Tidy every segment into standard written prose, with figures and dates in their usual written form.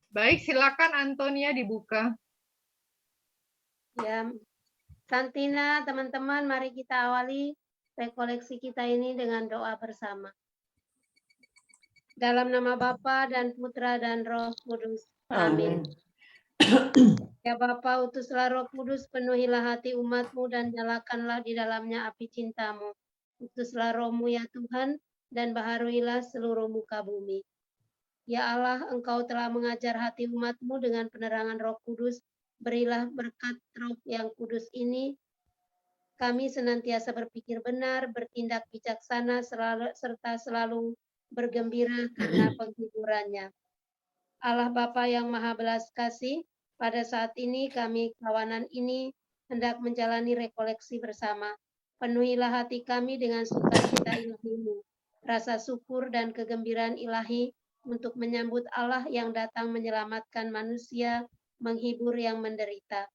Baik, silakan Antonia dibuka. Ya, Santina, teman-teman, mari kita awali rekoleksi kita ini dengan doa bersama. Dalam nama Bapa dan Putra dan Roh Kudus. Amin. Ya Bapa, utuslah Roh Kudus, penuhilah hati umat-Mu dan nyalakanlah di dalamnya api cinta-Mu. Utuslah Roh-Mu ya Tuhan, dan baharuilah seluruh muka bumi. Ya Allah, Engkau telah mengajar hati umat-Mu dengan penerangan Roh Kudus. Berilah berkat Roh yang kudus ini, kami senantiasa berpikir benar, bertindak bijaksana, serta selalu bergembira karena penghiburannya. Allah Bapa yang Maha Belas Kasih, pada saat ini kami kawanan ini hendak menjalani rekoleksi bersama. Penuhilah hati kami dengan sukacita ilahi-Mu, rasa syukur dan kegembiraan ilahi untuk menyambut Allah yang datang menyelamatkan manusia, menghibur yang menderita.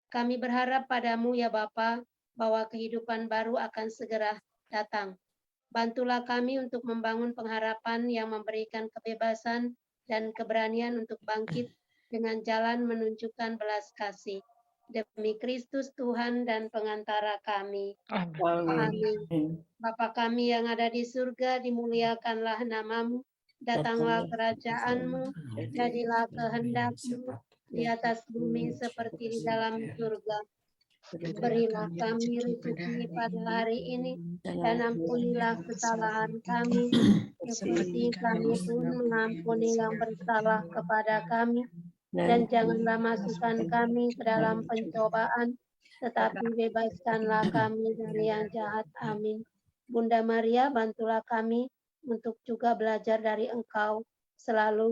Kami berharap padamu ya Bapa, bahwa kehidupan baru akan segera datang. Bantulah kami untuk membangun pengharapan yang memberikan kebebasan dan keberanian untuk bangkit dengan jalan menunjukkan belas kasih. Demi Kristus Tuhan dan pengantara kami. Amin. Bapa kami yang ada di surga, dimuliakanlah namamu, datanglah kerajaan-Mu, jadilah kehendak-Mu di atas bumi seperti di dalam surga. Berilah kami rezeki pada hari ini, dan ampunilah kesalahan kami, seperti kami pun mengampuni yang bersalah kepada kami. Dan janganlah masukkan kami ke dalam pencobaan, tetapi bebaskanlah kami dari yang jahat. Amin. Bunda Maria, bantulah kami untuk juga belajar dari Engkau, selalu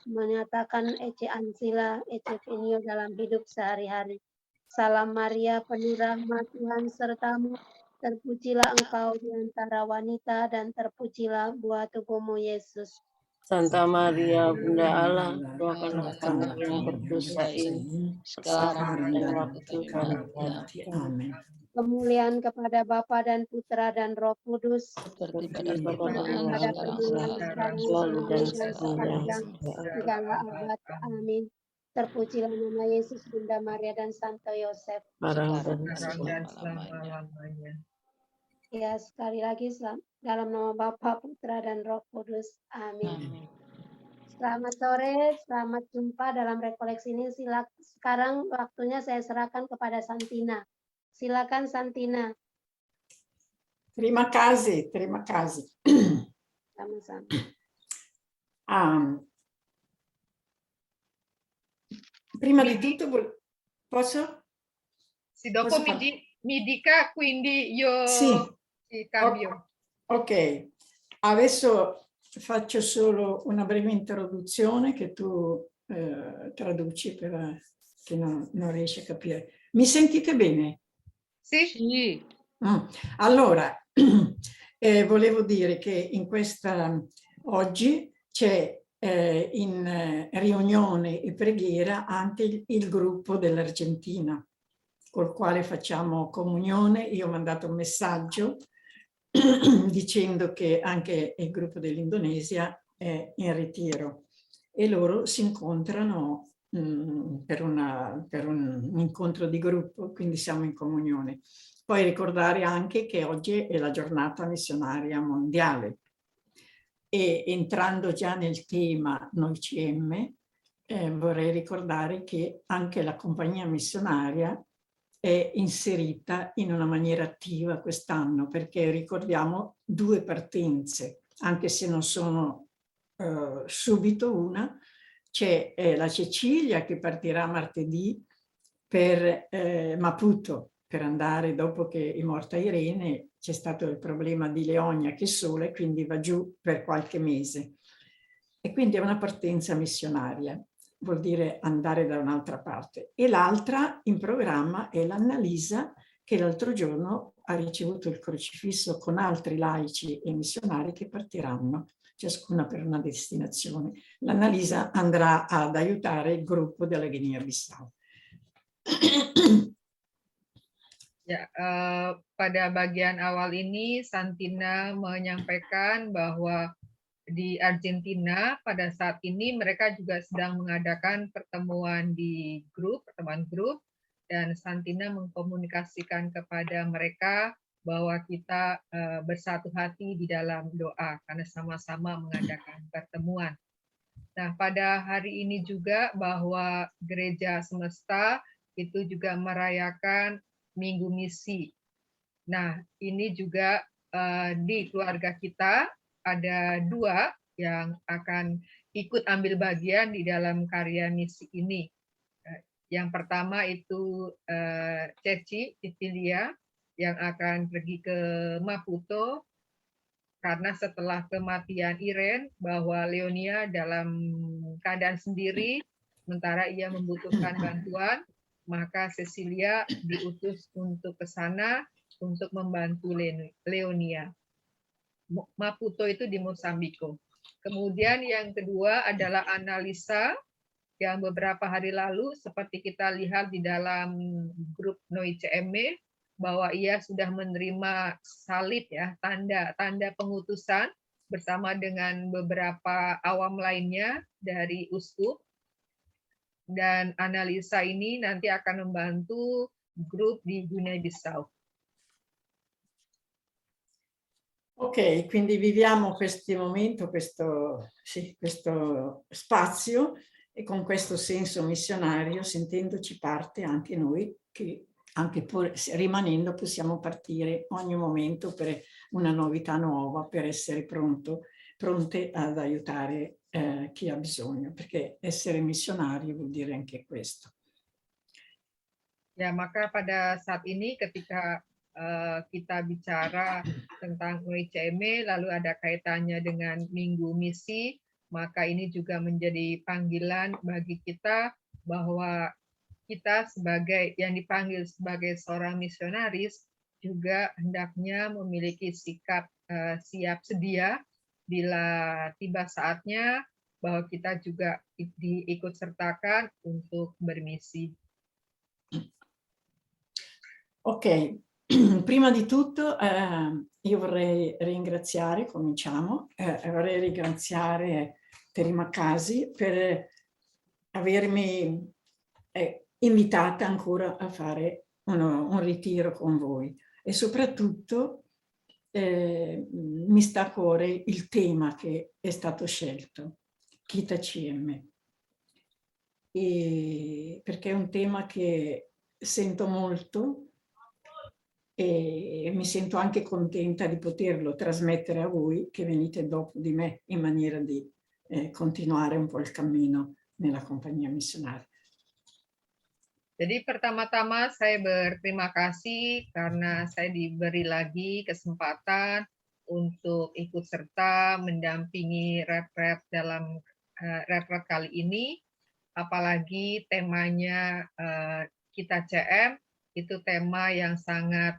menyatakan Ecce Ancilla, Ecce Venio dalam hidup sehari-hari. Salam Maria, penuh rahmat, Tuhan sertamu. Terpujilah engkau di antara wanita, dan terpujilah buah tubuhmu, Yesus. Santa Maria, Bunda Allah, doakanlah kami yang berdosa ini, sekarang dan waktu kami mati. Amin. Kemuliaan kepada Bapa dan Putra dan Roh Kudus, Seperti pada pada permulaan sekarang, selalu dan sepanjang segala abad. Amin. Terpujilah nama Yesus, Bunda Maria, dan Santo Yosef. Barang dan Dan selama-lamanya. Ya, sekali lagi dalam nama Bapa, Putra, dan Roh Kudus. Amin. Selamat sore, selamat jumpa dalam rekoleksi ini. Sekarang waktunya saya serahkan kepada Santina. Silakan Santina. Terima kasih, terima kasih. Sama-sama. Prima di tutto, posso? Sì, dopo mi dica, quindi io cambio. Ok, adesso faccio solo una breve introduzione che tu traduci per chi non riesce a capire. Mi sentite bene? Sì. Allora, volevo dire che oggi c'è in riunione e preghiera anche il gruppo dell'Argentina, col quale facciamo comunione. Io ho mandato un messaggio dicendo che anche il gruppo dell'Indonesia è in ritiro e loro si incontrano per un incontro di gruppo, quindi siamo in comunione. Poi ricordare anche che oggi è la giornata missionaria mondiale e entrando già nel tema Noi CM, vorrei ricordare che anche la compagnia missionaria è inserita in una maniera attiva quest'anno, perché ricordiamo 2 partenze, anche se non sono subito una. C'è la Cecilia che partirà martedì per Maputo, per andare dopo che è morta Irene. C'è stato il problema di Leonia che è sola e quindi va giù per qualche mese. E quindi è una partenza missionaria, vuol dire andare da un'altra parte. E l'altra in programma è l'Annalisa, che l'altro giorno ha ricevuto il crocifisso con altri laici e missionari che partiranno, ciascuna per una destinazione. L'Annalisa andrà ad aiutare il gruppo della Guinea-Bissau. Ya, pada bagian awal ini Santina menyampaikan bahwa di Argentina pada saat ini mereka juga sedang mengadakan pertemuan grup, dan Santina mengkomunikasikan kepada mereka bahwa kita bersatu hati di dalam doa karena sama-sama mengadakan pertemuan. Nah, pada hari ini juga bahwa Gereja Semesta itu juga merayakan Minggu Misi. Nah, ini juga di keluarga kita ada 2 yang akan ikut ambil bagian di dalam karya misi ini. Yang pertama itu Ceci Cecilia yang akan pergi ke Maputo karena setelah kematian Iren bahwa Leonia dalam keadaan sendiri sementara ia membutuhkan bantuan, maka Cecilia diutus untuk ke sana untuk membantu Leonia. Maputo itu di Mosambiko. Kemudian yang kedua adalah Analisa yang beberapa hari lalu seperti kita lihat di dalam grup NoICM bahwa ia sudah menerima salib ya, tanda pengutusan bersama dengan beberapa awam lainnya dari uskup. Dan Analisa ini nanti akan membantu grup di Guinea-Bissau. Ok, quindi viviamo questo momento, questo spazio e con questo senso missionario, sentendoci parte anche noi, che anche pur rimanendo possiamo partire ogni momento per una novità nuova, per essere pronte ad aiutare chi ha bisogno, perché essere missionari vuol dire anche questo. Ya, maka pada saat ini ketika kita bicara tentang NoICM, lalu ada kaitannya dengan Minggu Misi, maka ini juga menjadi panggilan bagi kita bahwa kita sebagai yang dipanggil sebagai seorang misionaris juga hendaknya memiliki sikap siap sedia bila tiba saatnya bahwa kita juga diikut sertakan untuk bermisi. Ok, prima di tutto io vorrei ringraziare, cominciamo, vorrei ringraziare Terimakasi per avermi invitata ancora a fare un ritiro con voi e soprattutto mi sta a cuore il tema che è stato scelto, Kita CM, perché è un tema che sento molto e mi sento anche contenta di poterlo trasmettere a voi che venite dopo di me in maniera di continuare un po' il cammino nella compagnia missionaria. Jadi pertama-tama saya berterima kasih karena saya diberi lagi kesempatan untuk ikut serta mendampingi retret dalam retret kali ini, apalagi temanya Kita CM itu tema yang sangat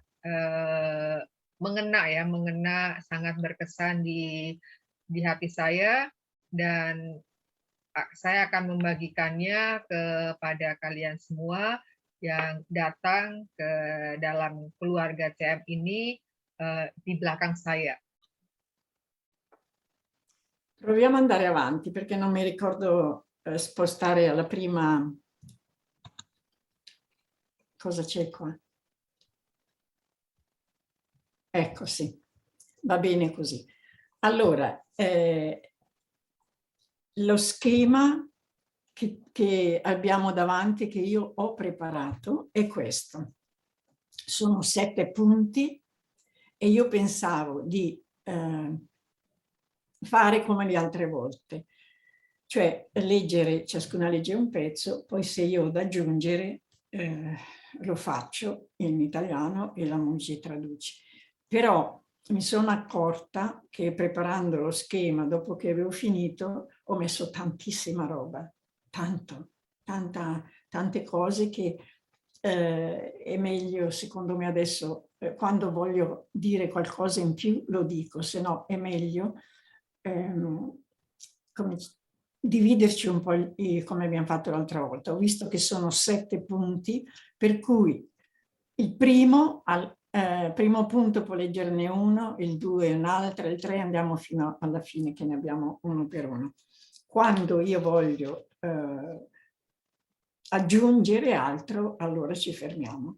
mengena, sangat berkesan di hati saya, dan saya akan membagikannya kepada kalian semua yang datang ke dalam keluarga CM ini di belakang saya. Proviamo ad andare avanti perché non mi ricordo spostare alla prima. Cosa c'è qua? Ecco, sì, va bene così. Allora, lo schema che abbiamo davanti, che io ho preparato, è questo. Sono 7 punti e io pensavo di fare come le altre volte, cioè ciascuna legge un pezzo, poi se io ho da aggiungere lo faccio in italiano e la Mugi traduce. Però mi sono accorta che preparando lo schema, dopo che avevo finito, ho messo tantissima roba, tante cose che è meglio, secondo me adesso, quando voglio dire qualcosa in più lo dico, se no è meglio dividerci un po' come abbiamo fatto l'altra volta. Ho visto che sono 7 punti, per cui il primo primo punto può leggerne uno, il 2 un altro, il 3 andiamo fino alla fine che ne abbiamo uno per uno. Quando io voglio aggiungere altro, allora ci fermiamo.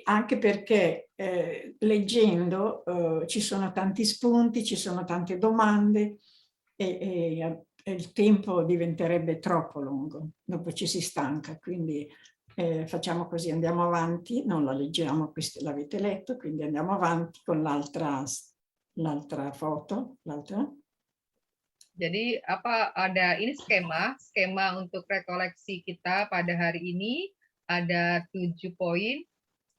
Anche perché leggendo ci sono tanti spunti, ci sono tante domande e il tempo diventerebbe troppo lungo, dopo ci si stanca, quindi facciamo così, andiamo avanti, non la leggiamo, questa l'avete letto, quindi andiamo avanti con l'altra foto, l'altra. Jadi ada ini skema untuk rekoleksi kita pada hari ini ada 7 poin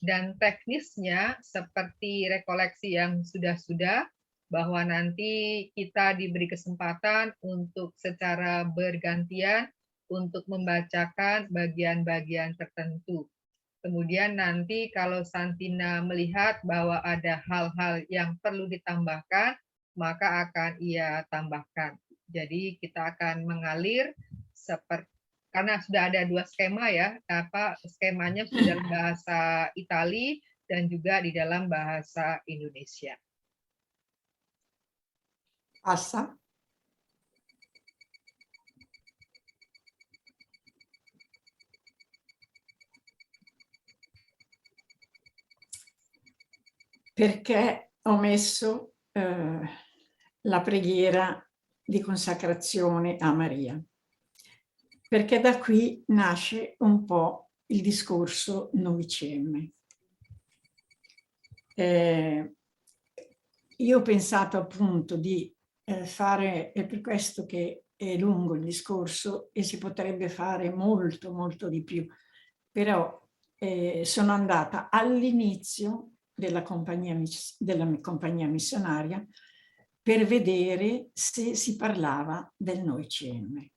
dan teknisnya seperti rekoleksi yang sudah-sudah bahwa nanti kita diberi kesempatan untuk secara bergantian untuk membacakan bagian-bagian tertentu. Kemudian nanti kalau Santina melihat bahwa ada hal-hal yang perlu ditambahkan, maka akan ia tambahkan. Jadi kita akan mengalir seperti karena sudah ada 2 skema ya, skemanya sudah dalam bahasa Itali dan juga di dalam bahasa Indonesia. Passa. Perché ho messo la preghiera di consacrazione a Maria? Perché da qui nasce un po' il discorso novicemme. Io ho pensato appunto di fare, è per questo che è lungo il discorso e si potrebbe fare molto, molto di più, però sono andata all'inizio della compagnia missionaria per vedere se si parlava del Noicemme.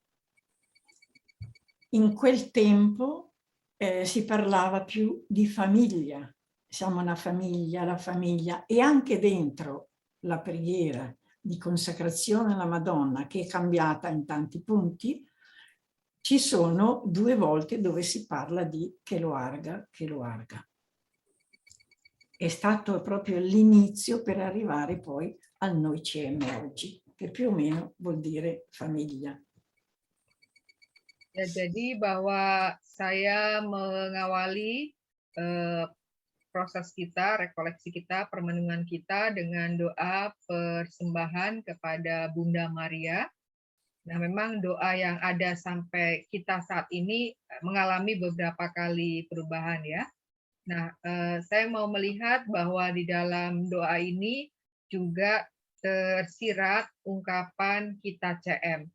In quel tempo si parlava più di famiglia, siamo una famiglia, la famiglia, e anche dentro la preghiera di consacrazione alla Madonna, che è cambiata in tanti punti, ci sono 2 volte dove si parla di che lo arga, che lo arga. È stato proprio l'inizio per arrivare poi al Noicemme oggi, che più o meno vuol dire famiglia. Ya, jadi bahwa saya mengawali proses kita, rekoleksi kita, permenungan kita dengan doa persembahan kepada Bunda Maria. Nah, memang doa yang ada sampai kita saat ini mengalami beberapa kali perubahan ya. Nah, saya mau melihat bahwa di dalam doa ini juga tersirat ungkapan kita CM,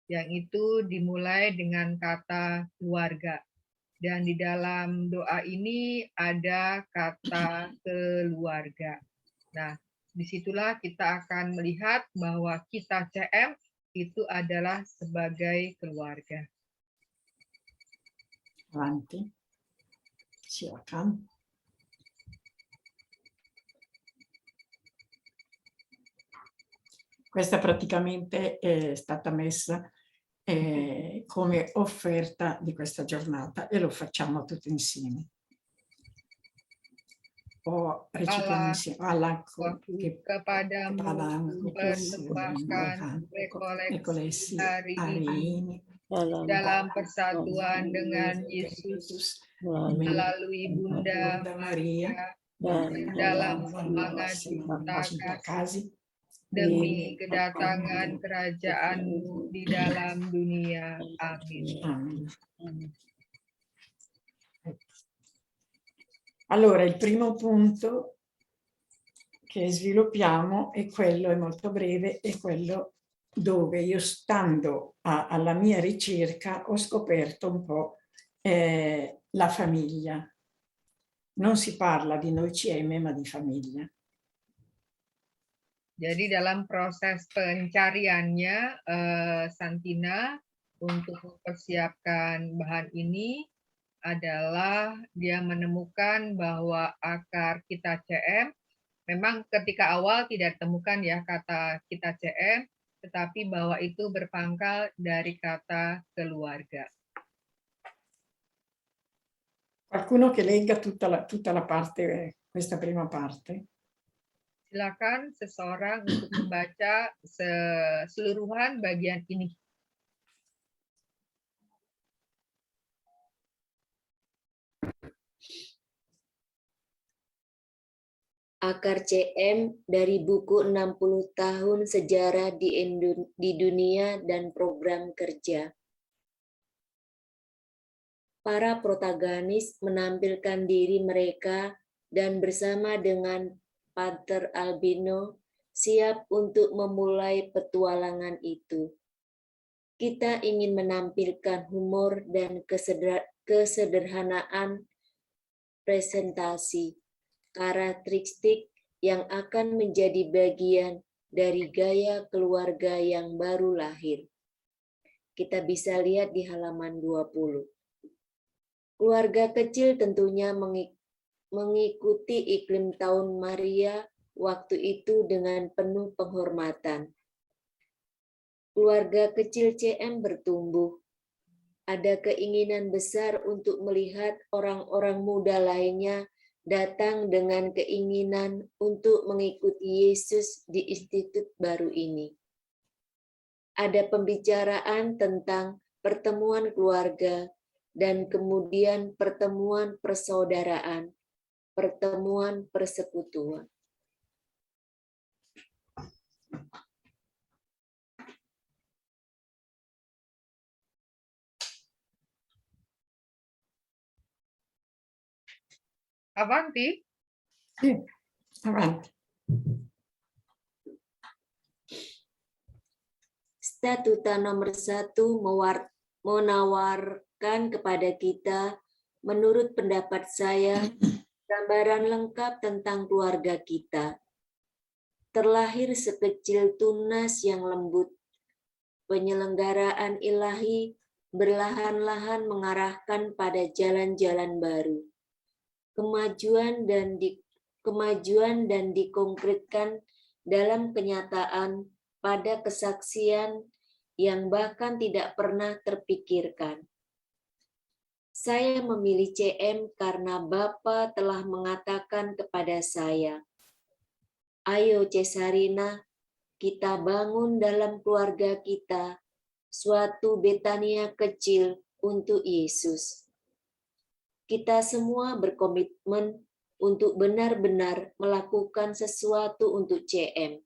yang itu dimulai dengan kata keluarga. Dan di dalam doa ini ada kata keluarga. Nah, disitulah kita akan melihat bahwa kita CM itu adalah sebagai keluarga. Avanti. Silakan. Questa praticamente è stata messa come offerta di questa giornata e lo facciamo tutti insieme. O recitiamo insieme kepadamu mempersembahkan rekoleksi hari ini dalam persatuan dengan Yesus melalui Bunda Maria dalam semangat cinta kasih demi kedatangan kerajaan-Mu di dalam dunia. Amin. Allora, il primo punto che sviluppiamo è quello, è molto breve, è quello dove io stando alla mia ricerca ho scoperto un po' la famiglia. Non si parla di Noicemme, ma di famiglia. Jadi dalam proses pencariannya, Santina untuk mempersiapkan bahan ini adalah dia menemukan bahwa akar kita CM, memang ketika awal tidak ditemukan ya kata kita CM, tetapi bahwa itu berpangkal dari kata keluarga. Qualcuno che legga tutta la parte, questa prima parte. Silakan seseorang untuk membaca keseluruhan bagian ini. Akar CM dari buku 60 tahun sejarah di dunia dan program kerja. Para protagonis menampilkan diri mereka dan bersama dengan Pater Albino siap untuk memulai petualangan itu. Kita ingin menampilkan humor dan kesederhanaan presentasi, karakteristik yang akan menjadi bagian dari gaya keluarga yang baru lahir. Kita bisa lihat di halaman 20. Keluarga kecil tentunya mengikuti iklim tahun Maria waktu itu dengan penuh penghormatan. Keluarga kecil CM bertumbuh. Ada keinginan besar untuk melihat orang-orang muda lainnya datang dengan keinginan untuk mengikuti Yesus di institut baru ini. Ada pembicaraan tentang pertemuan keluarga dan kemudian pertemuan persaudaraan, pertemuan persekutuan. Avanti. Sì, avanti. Statuta nomor 1 menawarkan kepada kita, menurut pendapat saya, gambaran lengkap tentang keluarga kita. Terlahir sekecil tunas yang lembut, penyelenggaraan ilahi berlahan-lahan mengarahkan pada jalan-jalan baru. Kemajuan dan dikonkretkan dalam kenyataan pada kesaksian yang bahkan tidak pernah terpikirkan. Saya memilih CM karena Bapa telah mengatakan kepada saya, "Ayo Cesarina, kita bangun dalam keluarga kita suatu Betania kecil untuk Yesus." Kita semua berkomitmen untuk benar-benar melakukan sesuatu untuk CM.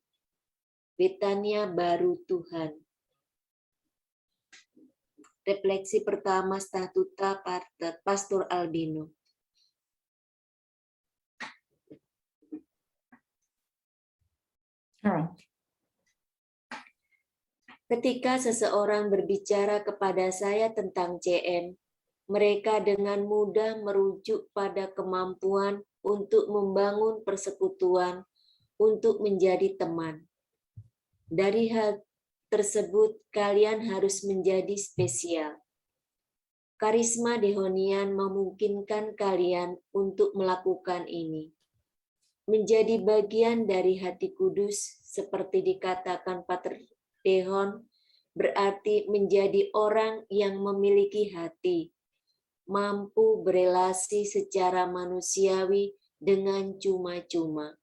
Betania baru Tuhan. Refleksi pertama Statuta Pastor Albino. Ketika seseorang berbicara kepada saya tentang CM, mereka dengan mudah merujuk pada kemampuan untuk membangun persekutuan, untuk menjadi teman. Dari hal tersebut, kalian harus menjadi spesial. Karisma Dehonian memungkinkan kalian untuk melakukan ini. Menjadi bagian dari hati kudus, seperti dikatakan Pater Dehon, berarti menjadi orang yang memiliki hati, mampu berelasi secara manusiawi dengan cuma-cuma.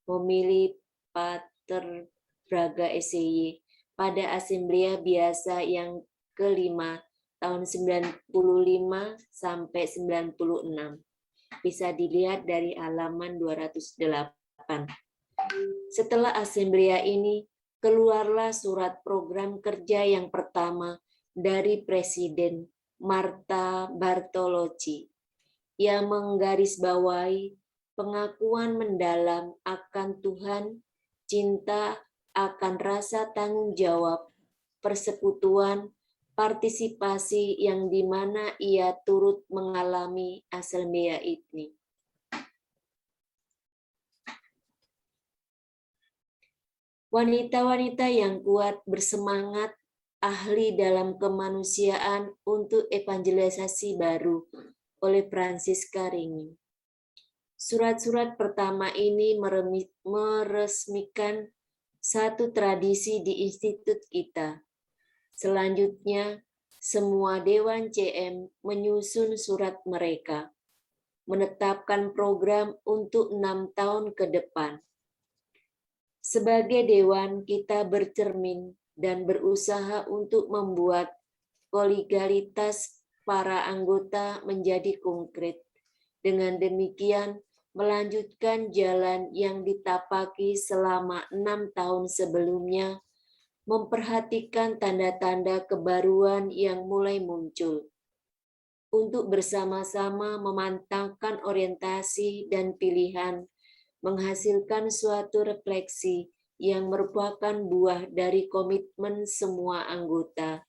Memilih Pater Braga SCY pada Asamblea Biasa yang kelima tahun 95 sampai 96. Bisa dilihat dari halaman 208. Setelah Asamblea ini, keluarlah surat program kerja yang pertama dari Presiden Marta Bartolocci yang menggarisbawahi pengakuan mendalam akan Tuhan, cinta akan rasa tanggung jawab, persekutuan, partisipasi yang dimana ia turut mengalami Asamblea ini. Wanita-wanita yang kuat, bersemangat, ahli dalam kemanusiaan untuk evangelisasi baru oleh Francisca Ringin. Surat-surat pertama ini meresmikan satu tradisi di institut kita. Selanjutnya, semua Dewan CM menyusun surat mereka, menetapkan program untuk 6 tahun ke depan. Sebagai Dewan, kita bercermin dan berusaha untuk membuat kolegialitas para anggota menjadi konkret. Dengan demikian, melanjutkan jalan yang ditapaki selama 6 tahun sebelumnya, memperhatikan tanda-tanda kebaruan yang mulai muncul, untuk bersama-sama memantapkan orientasi dan pilihan, menghasilkan suatu refleksi yang merupakan buah dari komitmen semua anggota.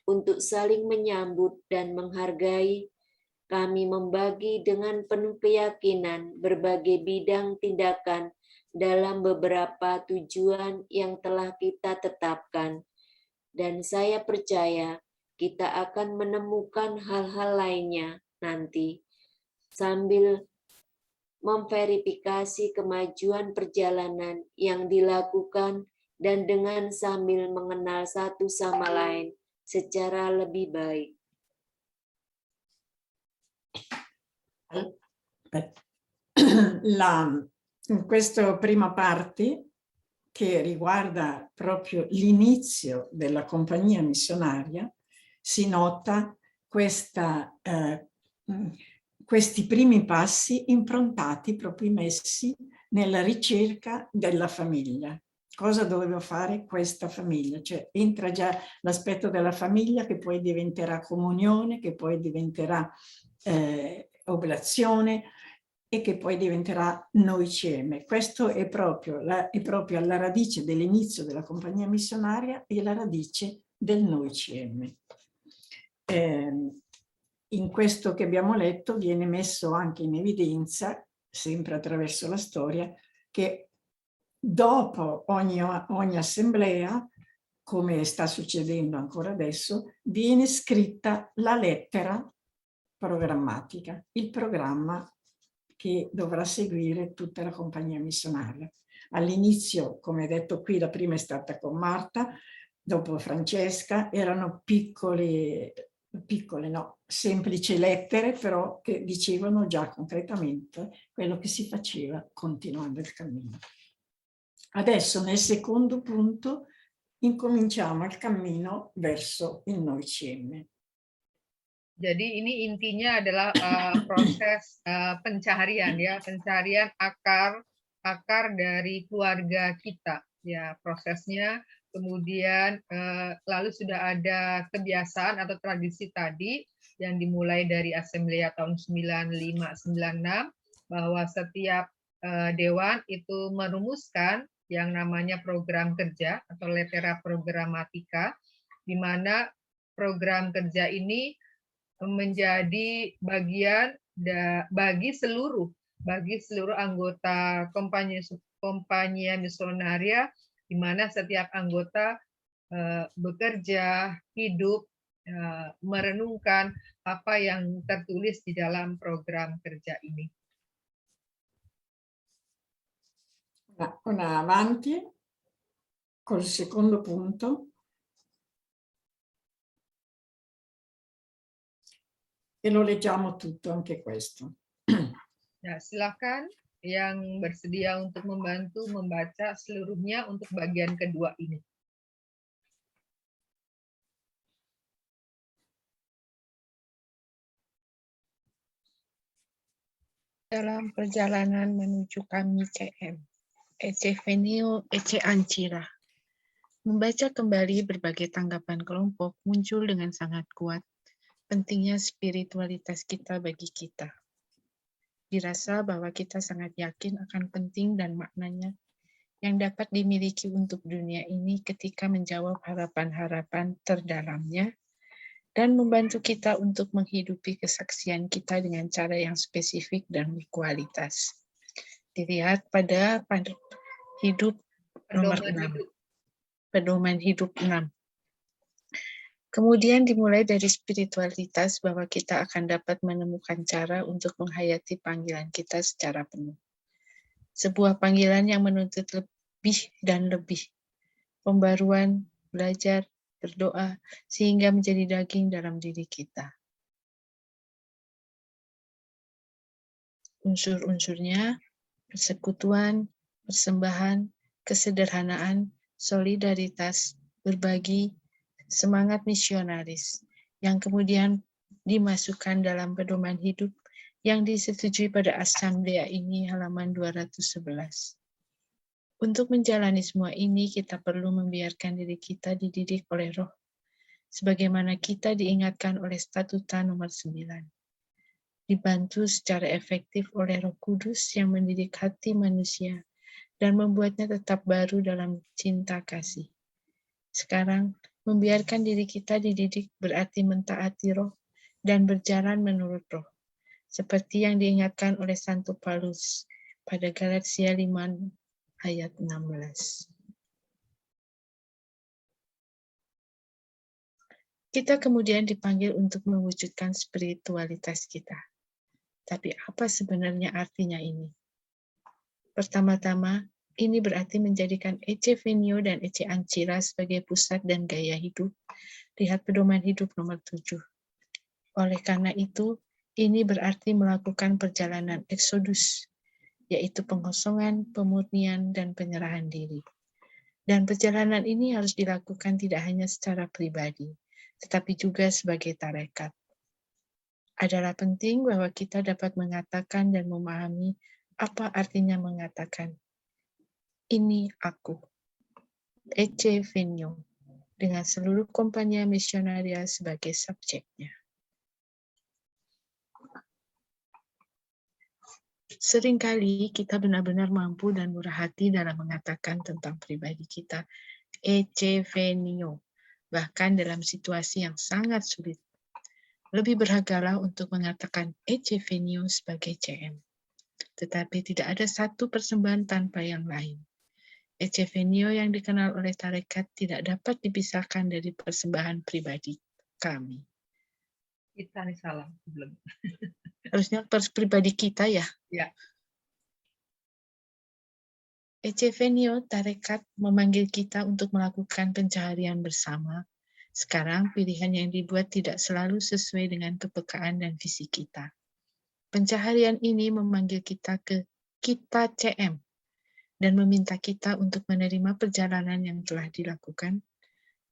Untuk saling menyambut dan menghargai, kami membagi dengan penuh keyakinan berbagai bidang tindakan dalam beberapa tujuan yang telah kita tetapkan. Dan saya percaya kita akan menemukan hal-hal lainnya nanti, sambil memverifikasi kemajuan perjalanan yang dilakukan dan dengan sambil mengenal satu sama lain secara lebih baik. In questa prima parte, che riguarda proprio l'inizio della compagnia missionaria, si nota questi primi passi improntati, proprio messi nella ricerca della famiglia. Cosa doveva fare questa famiglia? Cioè entra già l'aspetto della famiglia, che poi diventerà comunione, che poi diventerà oblazione e che poi diventerà noiceme. Questo è proprio alla radice dell'inizio della compagnia missionaria e la radice del noiceme. In questo che abbiamo letto viene messo anche in evidenza, sempre attraverso la storia, che dopo ogni assemblea, come sta succedendo ancora adesso, viene scritta la lettera programmatica, il programma che dovrà seguire tutta la compagnia missionaria. All'inizio, come detto qui, la prima è stata con Marta, dopo Francesca, erano semplici lettere, però che dicevano già concretamente quello che si faceva continuando il cammino. Adesso, nel secondo punto, incominciamo il cammino verso il noiceme. Jadi ini intinya adalah proses pencarian akar dari keluarga kita, ya prosesnya. Kemudian lalu sudah ada kebiasaan atau tradisi tadi yang dimulai dari Asamblea tahun 95-96 bahwa setiap dewan itu merumuskan yang namanya program kerja atau lettera programmatica, di mana program kerja ini menjadi bagian bagi seluruh anggota kompanya missionaria, di mana setiap anggota bekerja, hidup, merenungkan apa yang tertulis di dalam program kerja ini. Una avanti col secondo punto. E lo leggiamo tutto anche questo. Nah, silakan yang bersedia untuk membantu membaca seluruhnya untuk bagian kedua ini. Dalam perjalanan menuju kami CM, Ece Venio, Ece Ancira, membaca kembali berbagai tanggapan kelompok muncul dengan sangat kuat. Pentingnya spiritualitas kita bagi kita. Dirasa bahwa kita sangat yakin akan penting dan maknanya yang dapat dimiliki untuk dunia ini ketika menjawab harapan-harapan terdalamnya dan membantu kita untuk menghidupi kesaksian kita dengan cara yang spesifik dan berkualitas. Dilihat pada hidup nomor 6. Pedoman hidup 6. Kemudian dimulai dari spiritualitas bahwa kita akan dapat menemukan cara untuk menghayati panggilan kita secara penuh. Sebuah panggilan yang menuntut lebih dan lebih. Pembaruan, belajar, berdoa sehingga menjadi daging dalam diri kita. Unsur-unsurnya persekutuan, persembahan, kesederhanaan, solidaritas, berbagi, semangat misionaris, yang kemudian dimasukkan dalam pedoman hidup yang disetujui pada asamblea ini halaman 211. Untuk menjalani semua ini, kita perlu membiarkan diri kita dididik oleh Roh, sebagaimana kita diingatkan oleh Statuta nomor 9. Dibantu secara efektif oleh Roh Kudus yang mendidik hati manusia dan membuatnya tetap baru dalam cinta kasih. Sekarang, membiarkan diri kita dididik berarti mentaati Roh dan berjalan menurut Roh, seperti yang diingatkan oleh Santo Paulus pada Galatia 5 ayat 16. Kita kemudian dipanggil untuk mewujudkan spiritualitas kita. Tapi apa sebenarnya artinya ini? Pertama-tama, ini berarti menjadikan Ecce Venio dan Ecce Ancilla sebagai pusat dan gaya hidup. Lihat pedoman hidup nomor 7. Oleh karena itu, ini berarti melakukan perjalanan eksodus, yaitu pengosongan, pemurnian, dan penyerahan diri. Dan perjalanan ini harus dilakukan tidak hanya secara pribadi, tetapi juga sebagai tarekat. Adalah penting bahwa kita dapat mengatakan dan memahami apa artinya mengatakan, ini aku, Ecce Venio, dengan seluruh kompania misionaria sebagai subjeknya. Seringkali kita benar-benar mampu dan murah hati dalam mengatakan tentang pribadi kita, Ecce Venio, bahkan dalam situasi yang sangat sulit. Lebih berhagalah untuk mengatakan Ecce Venio sebagai CM. Tetapi tidak ada satu persembahan tanpa yang lain. Ecce Venio yang dikenal oleh tarekat tidak dapat dipisahkan dari persembahan pribadi kami. Kita nih salah belum. Harusnya pribadi kita ya. Ya. Ecce Venio tarekat memanggil kita untuk melakukan pencaharian bersama. Sekarang pilihan yang dibuat tidak selalu sesuai dengan kepekaan dan visi kita. Pencaharian ini memanggil kita ke kita CM dan meminta kita untuk menerima perjalanan yang telah dilakukan,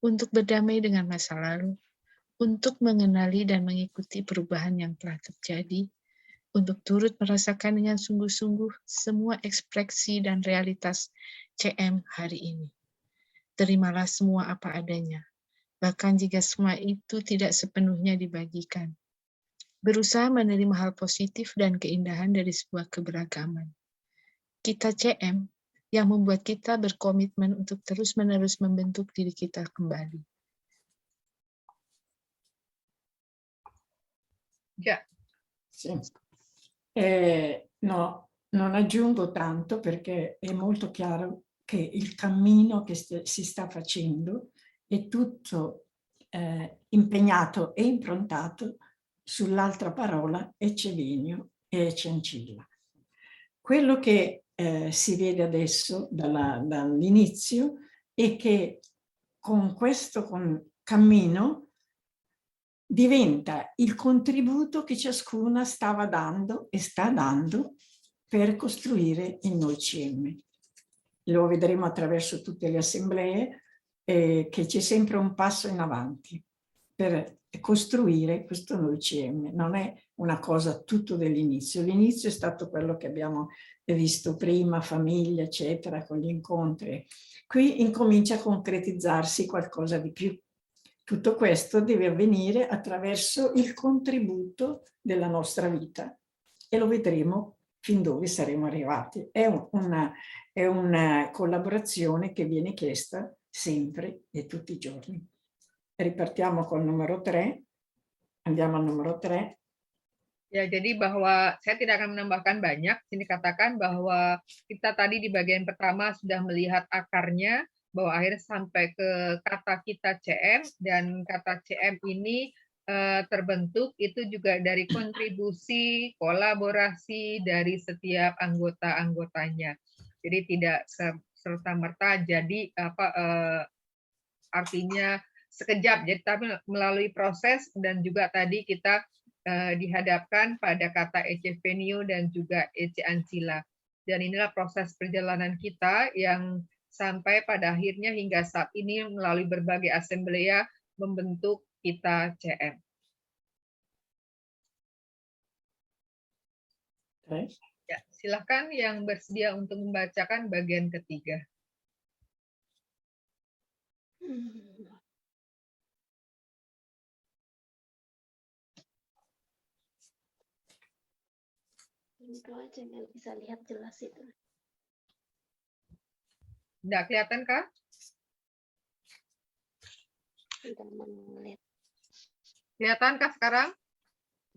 untuk berdamai dengan masa lalu, untuk mengenali dan mengikuti perubahan yang telah terjadi, untuk turut merasakan dengan sungguh-sungguh semua ekspresi dan realitas CM hari ini. Terimalah semua apa adanya, bahkan jika semua itu tidak sepenuhnya dibagikan. Berusaha menerima hal positif dan keindahan dari sebuah keberagaman. Kita CM yang membuat kita berkomitmen untuk terus-menerus membentuk diri kita kembali. Ya. Sì. No, non aggiungo tanto perché è molto chiaro che il cammino che si sta facendo è tutto impegnato e improntato sull'altra parola Ecce Venio e Ecce Ancilla. Quello che si vede adesso dall'inizio è che con questo cammino diventa il contributo che ciascuna stava dando e sta dando per costruire il Noi CM. Lo vedremo attraverso tutte le assemblee, che c'è sempre un passo in avanti per costruire questo Noi CM. Non è una cosa tutto dell'inizio. L'inizio è stato quello che abbiamo visto prima, famiglia, eccetera, con gli incontri. Qui incomincia a concretizzarsi qualcosa di più. Tutto questo deve avvenire attraverso il contributo della nostra vita e lo vedremo fin dove saremo arrivati. È una collaborazione che viene chiesta sempre e tutti i giorni. Ripartiamo col numero 3. Andiamo al numero 3. Ya, jadi bahwa saya tidak akan menambahkan banyak. Sini katakan bahwa kita tadi di bagian pertama sudah melihat akarnya, bahwa akhirnya sampai ke kata kita CM, dan kata CM ini terbentuk itu juga dari kontribusi, kolaborasi dari setiap anggota-anggotanya. Jadi tidak serta-merta jadi artinya sekejap, jadi tapi melalui proses dan juga tadi kita dihadapkan pada kata Ecce Venio dan juga Ecce Ancilla. Dan inilah proses perjalanan kita yang sampai pada akhirnya hingga saat ini melalui berbagai asamblea membentuk kita CM. Okay. Ya, silakan yang bersedia untuk membacakan bagian ketiga. Itu aja yang bisa lihat jelas itu. Tidak kelihatan kah? Tidak melihat. Kelihatankah sekarang?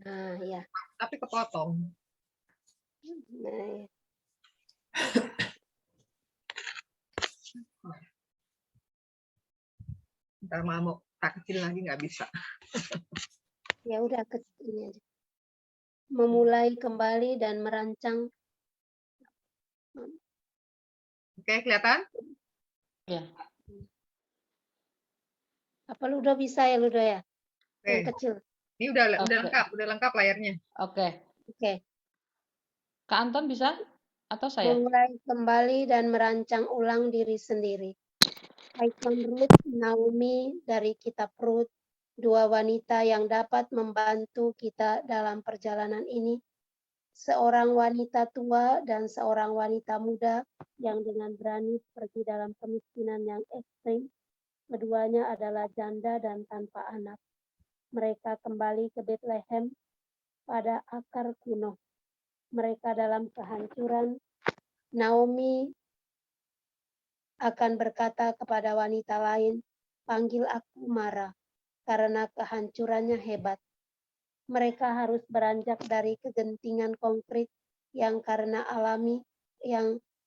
Nah, ya. Tapi kepotong. Nah, ya. Ntar mau tak kecil lagi nggak bisa. Ya udah ke ini aja. Memulai kembali dan merancang. Oke, kelihatan? Ya. Apa lu udah bisa ya, Ludo ya? Oke. Yang kecil. Ini udah lengkap layarnya. Oke. Oke. Kak Anton bisa? Atau saya? Memulai kembali dan merancang ulang diri sendiri. Icon Ruth, Naomi dari kitab Ruth, dua wanita yang dapat membantu kita dalam perjalanan ini. Seorang wanita tua dan seorang wanita muda yang dengan berani pergi dalam kemiskinan yang ekstrim. Keduanya adalah janda dan tanpa anak. Mereka kembali ke Bethlehem pada akar kuno. Mereka dalam kehancuran. Naomi akan berkata kepada wanita lain, panggil aku Mara, karena kehancurannya hebat. Mereka harus beranjak dari kegentingan konkret yang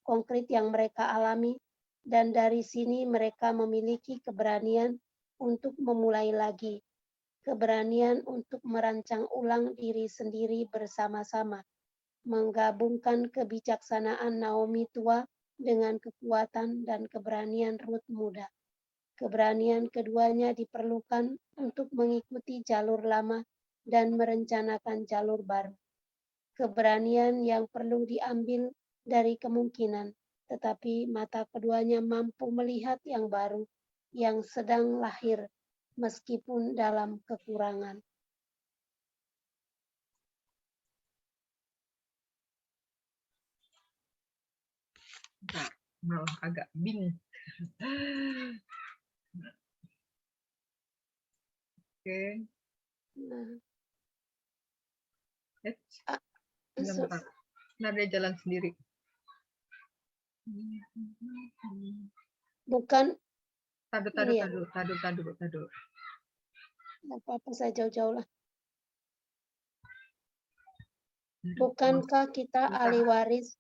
konkret yang mereka alami, dan dari sini mereka memiliki keberanian untuk memulai lagi, keberanian untuk merancang ulang diri sendiri bersama-sama, menggabungkan kebijaksanaan Naomi tua dengan kekuatan dan keberanian Ruth muda. Keberanian keduanya diperlukan untuk mengikuti jalur lama dan merencanakan jalur baru. Keberanian yang perlu diambil dari kemungkinan, tetapi mata keduanya mampu melihat yang baru, yang sedang lahir, meskipun dalam kekurangan. Nah, malah agak bingung. Oke. Nah, Bentar. Nah, dia jalan sendiri. bukan Tadu. ini ya, Tadu. apa-apa saya jauh-jauh lah. Bukankah kita ahli waris?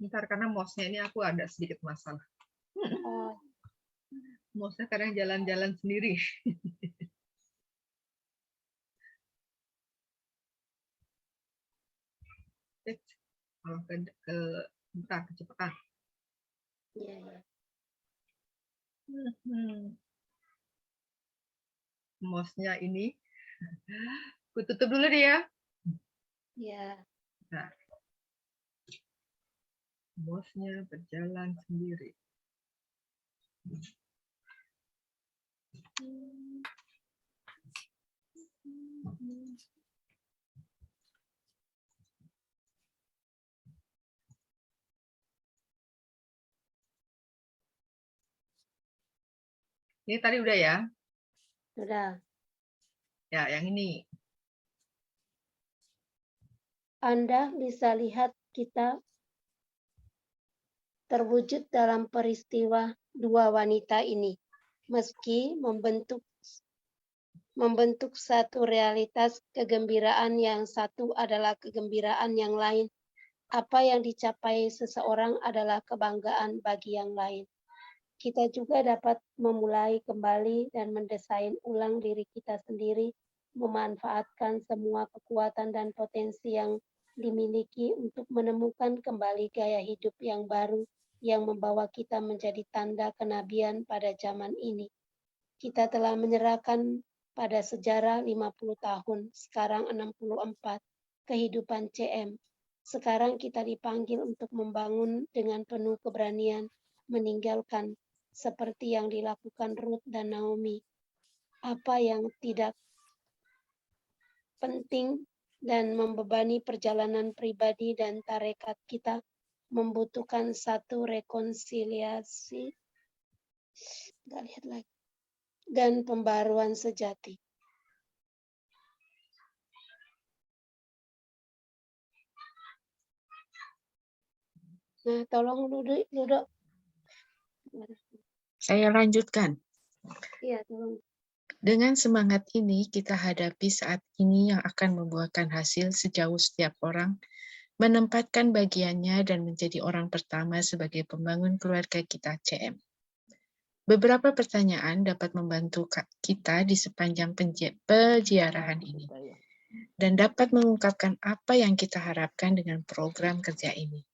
Bentar, karena mouse-nya ini aku ada sedikit masalah. Oh, Mouse-nya kadang jalan-jalan sendiri. Kalau bentar, kecepatan. iya. Mouse-nya ini. Aku tutup dulu deh ya. Iya. Nah. Mouse-nya berjalan sendiri. Ini tadi udah ya? Sudah. Ya, yang ini. Anda bisa lihat kita terwujud dalam peristiwa dua wanita ini, meski membentuk satu realitas kegembiraan yang satu adalah kegembiraan yang lain. Apa yang dicapai seseorang adalah kebanggaan bagi yang lain. Kita juga dapat memulai kembali dan mendesain ulang diri kita sendiri, memanfaatkan semua kekuatan dan potensi yang dimiliki untuk menemukan kembali gaya hidup yang baru yang membawa kita menjadi tanda kenabian pada zaman ini. Kita telah menyerahkan pada sejarah 50 tahun, sekarang 64, kehidupan CM. Sekarang kita dipanggil untuk membangun dengan penuh keberanian, meninggalkan seperti yang dilakukan Ruth dan Naomi. Apa yang tidak penting dan membebani perjalanan pribadi dan tarekat kita membutuhkan satu rekonsiliasi dan pembaruan sejati. Nah, tolong Ludo. Saya lanjutkan. Iya, tolong. Dengan semangat ini, kita hadapi saat ini yang akan membuahkan hasil sejauh setiap orang menempatkan bagiannya dan menjadi orang pertama sebagai pembangun keluarga kita CM. Beberapa pertanyaan dapat membantu kita di sepanjang peziarahan ini dan dapat mengungkapkan apa yang kita harapkan dengan program kerja ini.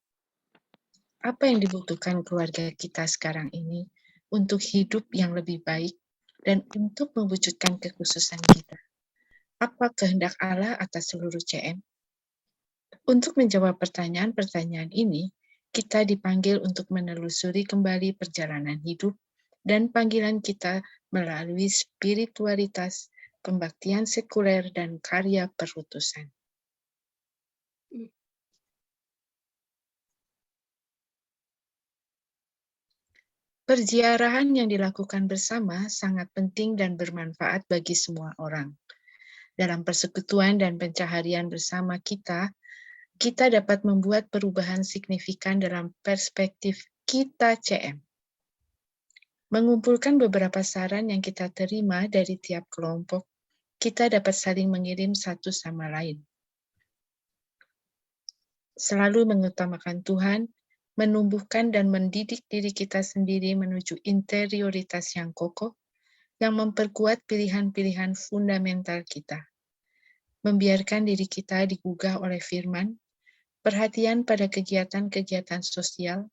Apa yang dibutuhkan keluarga kita sekarang ini untuk hidup yang lebih baik dan untuk mewujudkan kekhususan kita? Apa kehendak Allah atas seluruh CM? Untuk menjawab pertanyaan-pertanyaan ini, kita dipanggil untuk menelusuri kembali perjalanan hidup dan panggilan kita melalui spiritualitas, pembaktian sekuler, dan karya perutusan. Perziarahan yang dilakukan bersama sangat penting dan bermanfaat bagi semua orang. Dalam persekutuan dan pencaharian bersama kita dapat membuat perubahan signifikan dalam perspektif kita CM. Mengumpulkan beberapa saran yang kita terima dari tiap kelompok, kita dapat saling mengirim satu sama lain. Selalu mengutamakan Tuhan, menumbuhkan dan mendidik diri kita sendiri menuju interioritas yang kokoh, yang memperkuat pilihan-pilihan fundamental kita. Membiarkan diri kita digugah oleh firman, perhatian pada kegiatan-kegiatan sosial,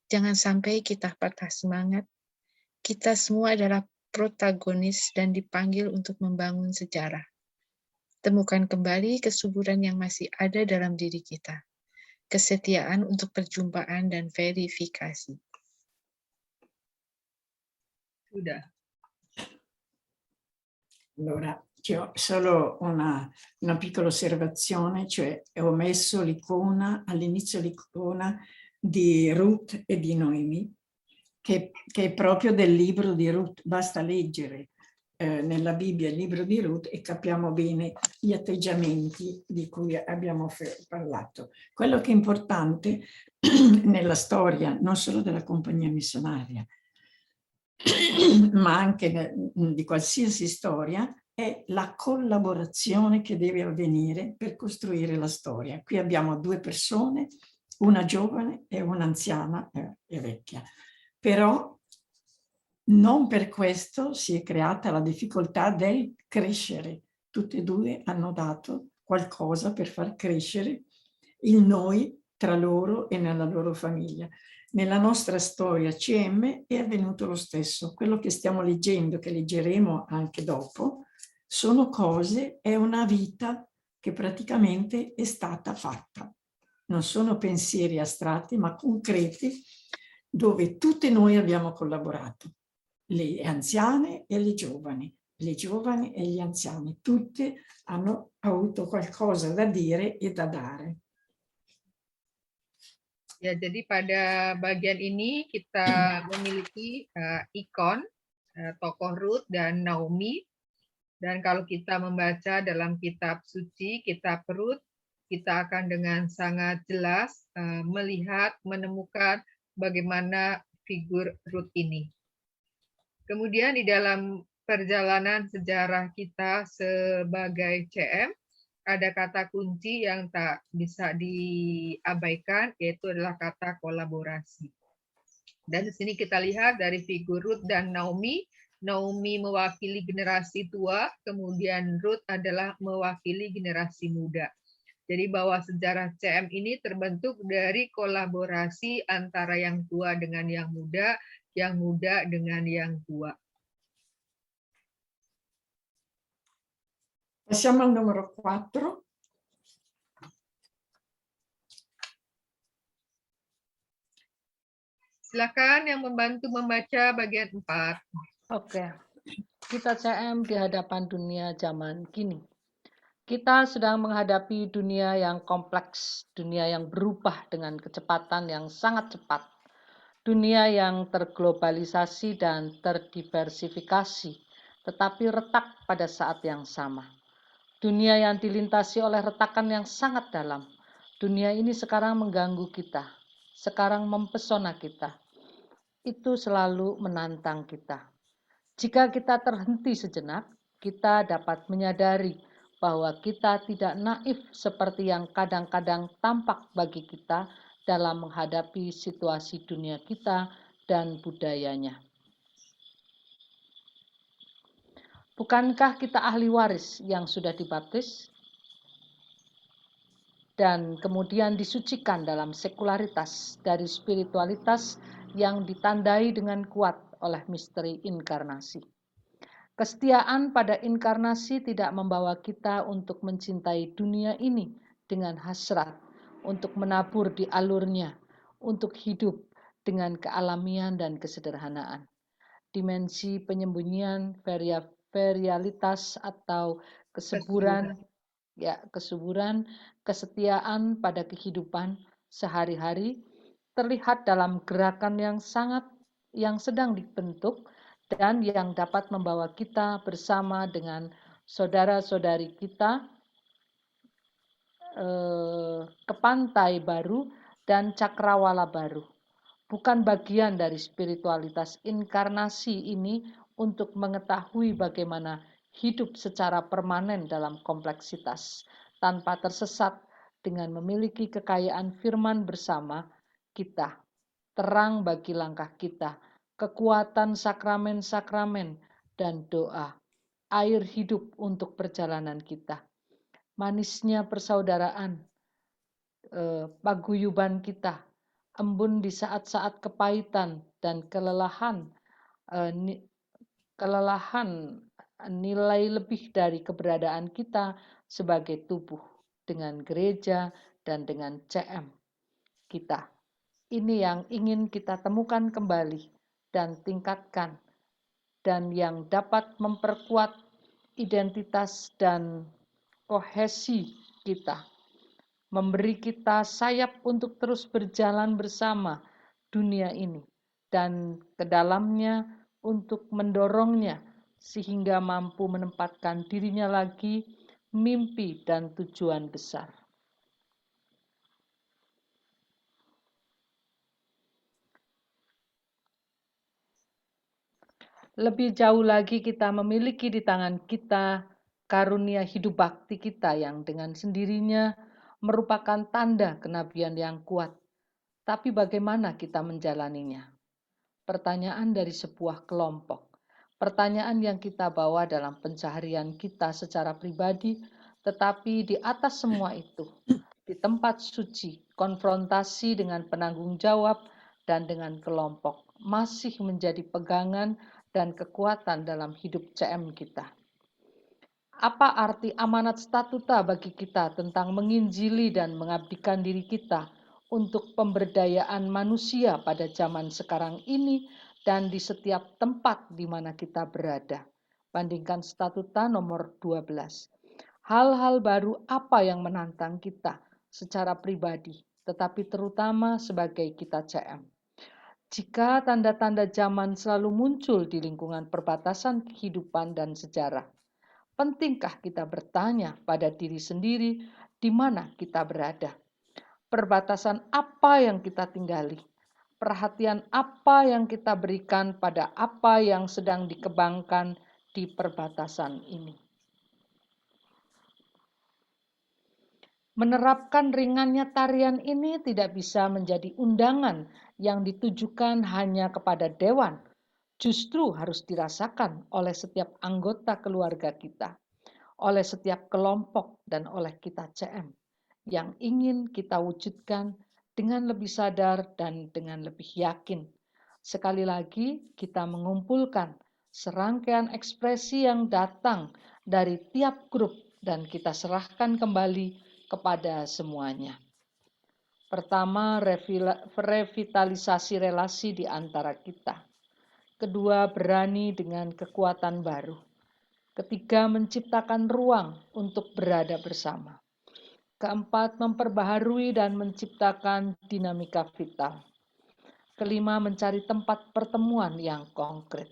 jangan sampai kita patah semangat. Kita semua adalah protagonis dan dipanggil untuk membangun sejarah. Temukan kembali kesuburan yang masih ada dalam diri kita. Kesetiaan untuk perjumpaan dan verifikasi. Sudah. Allora, ho solo una piccola osservazione, cioè ho messo l'icona, all'inizio l'icona di Ruth e di Noemi, che è proprio del libro di Ruth. Basta leggere nella Bibbia il libro di Ruth e capiamo bene gli atteggiamenti di cui abbiamo parlato. Quello che è importante nella storia, non solo della compagnia missionaria, ma anche di qualsiasi storia, è la collaborazione che deve avvenire per costruire la storia. Qui abbiamo due persone, una giovane e un'anziana e vecchia. Però non per questo si è creata la difficoltà del crescere. Tutte e due hanno dato qualcosa per far crescere il noi tra loro e nella loro famiglia. Nella nostra storia CM è avvenuto lo stesso. Quello che stiamo leggendo, che leggeremo anche dopo, sono cose, è una vita che praticamente è stata fatta. Non sono pensieri astratti, ma concreti, dove tutte noi abbiamo collaborato. Le anziane e le giovani e gli anziani, tutte hanno avuto qualcosa da dire e da dare. Ya, jadi pada bagian ini kita memiliki ikon tokoh Ruth dan Naomi. Dan kalau kita membaca dalam kitab suci, kitab Ruth, kita akan dengan sangat jelas melihat, menemukan bagaimana figur Ruth ini. Kemudian di dalam perjalanan sejarah kita sebagai CM, ada kata kunci yang tak bisa diabaikan, yaitu adalah kata kolaborasi. Dan di sini kita lihat dari figur Ruth dan Naomi. Naomi mewakili generasi tua, kemudian Ruth adalah mewakili generasi muda. Jadi bahwa sejarah CM ini terbentuk dari kolaborasi antara yang tua dengan yang muda dengan yang tua. Passiamo al numero 4. Silakan yang membantu membaca bagian 4. Oke, kita CM di hadapan dunia zaman kini. Kita sedang menghadapi dunia yang kompleks, dunia yang berubah dengan kecepatan yang sangat cepat, dunia yang terglobalisasi dan terdiversifikasi, tetapi retak pada saat yang sama. Dunia yang dilintasi oleh retakan yang sangat dalam. Dunia ini sekarang mengganggu kita, sekarang mempesona kita. Itu selalu menantang kita. Jika kita terhenti sejenak, kita dapat menyadari bahwa kita tidak naif seperti yang kadang-kadang tampak bagi kita dalam menghadapi situasi dunia kita dan budayanya. Bukankah kita ahli waris yang sudah dibaptis dan kemudian disucikan dalam sekularitas dari spiritualitas yang ditandai dengan kuat oleh misteri inkarnasi? Kesetiaan pada inkarnasi tidak membawa kita untuk mencintai dunia ini dengan hasrat, untuk menabur di alurnya, untuk hidup dengan kealamian dan kesederhanaan. Dimensi penyembunyian, verialitas atau kesuburan, kesetiaan pada kehidupan sehari-hari terlihat dalam gerakan yang sedang dibentuk dan yang dapat membawa kita bersama dengan saudara-saudari kita ke pantai baru dan cakrawala baru. Bukan bagian dari spiritualitas inkarnasi ini untuk mengetahui bagaimana hidup secara permanen dalam kompleksitas, tanpa tersesat dengan memiliki kekayaan firman bersama kita, terang bagi langkah kita, kekuatan sakramen-sakramen dan doa, air hidup untuk perjalanan kita, manisnya persaudaraan, paguyuban kita, embun di saat-saat kepahitan dan kelelahan, nilai lebih dari keberadaan kita sebagai tubuh dengan gereja dan dengan CM kita. Ini yang ingin kita temukan kembali dan tingkatkan, dan yang dapat memperkuat identitas dan kohesi kita, memberi kita sayap untuk terus berjalan bersama dunia ini dan ke dalamnya untuk mendorongnya sehingga mampu menempatkan dirinya lagi mimpi dan tujuan besar. Lebih jauh lagi kita memiliki di tangan kita karunia hidup bakti kita yang dengan sendirinya merupakan tanda kenabian yang kuat. Tapi bagaimana kita menjalaninya? Pertanyaan dari sebuah kelompok. Pertanyaan yang kita bawa dalam pencaharian kita secara pribadi, tetapi di atas semua itu, di tempat suci, konfrontasi dengan penanggung jawab dan dengan kelompok masih menjadi pegangan dan kekuatan dalam hidup CM kita. Apa arti amanat statuta bagi kita tentang menginjili dan mengabdikan diri kita untuk pemberdayaan manusia pada zaman sekarang ini dan di setiap tempat di mana kita berada? Bandingkan statuta nomor 12. Hal-hal baru apa yang menantang kita secara pribadi, tetapi terutama sebagai kita CM? Jika tanda-tanda zaman selalu muncul di lingkungan perbatasan kehidupan dan sejarah, pentingkah kita bertanya pada diri sendiri di mana kita berada? Perbatasan apa yang kita tinggali? Perhatian apa yang kita berikan pada apa yang sedang dikembangkan di perbatasan ini? Menerapkan ringannya tarian ini tidak bisa menjadi undangan yang ditujukan hanya kepada dewan, justru harus dirasakan oleh setiap anggota keluarga kita, oleh setiap kelompok dan oleh kita CM yang ingin kita wujudkan dengan lebih sadar dan dengan lebih yakin. Sekali lagi kita mengumpulkan serangkaian ekspresi yang datang dari tiap grup dan kita serahkan kembali kepada semuanya. Pertama, revitalisasi relasi di antara kita. Kedua, berani dengan kekuatan baru. Ketiga, menciptakan ruang untuk berada bersama. Keempat, memperbaharui dan menciptakan dinamika vital. Kelima, mencari tempat pertemuan yang konkret.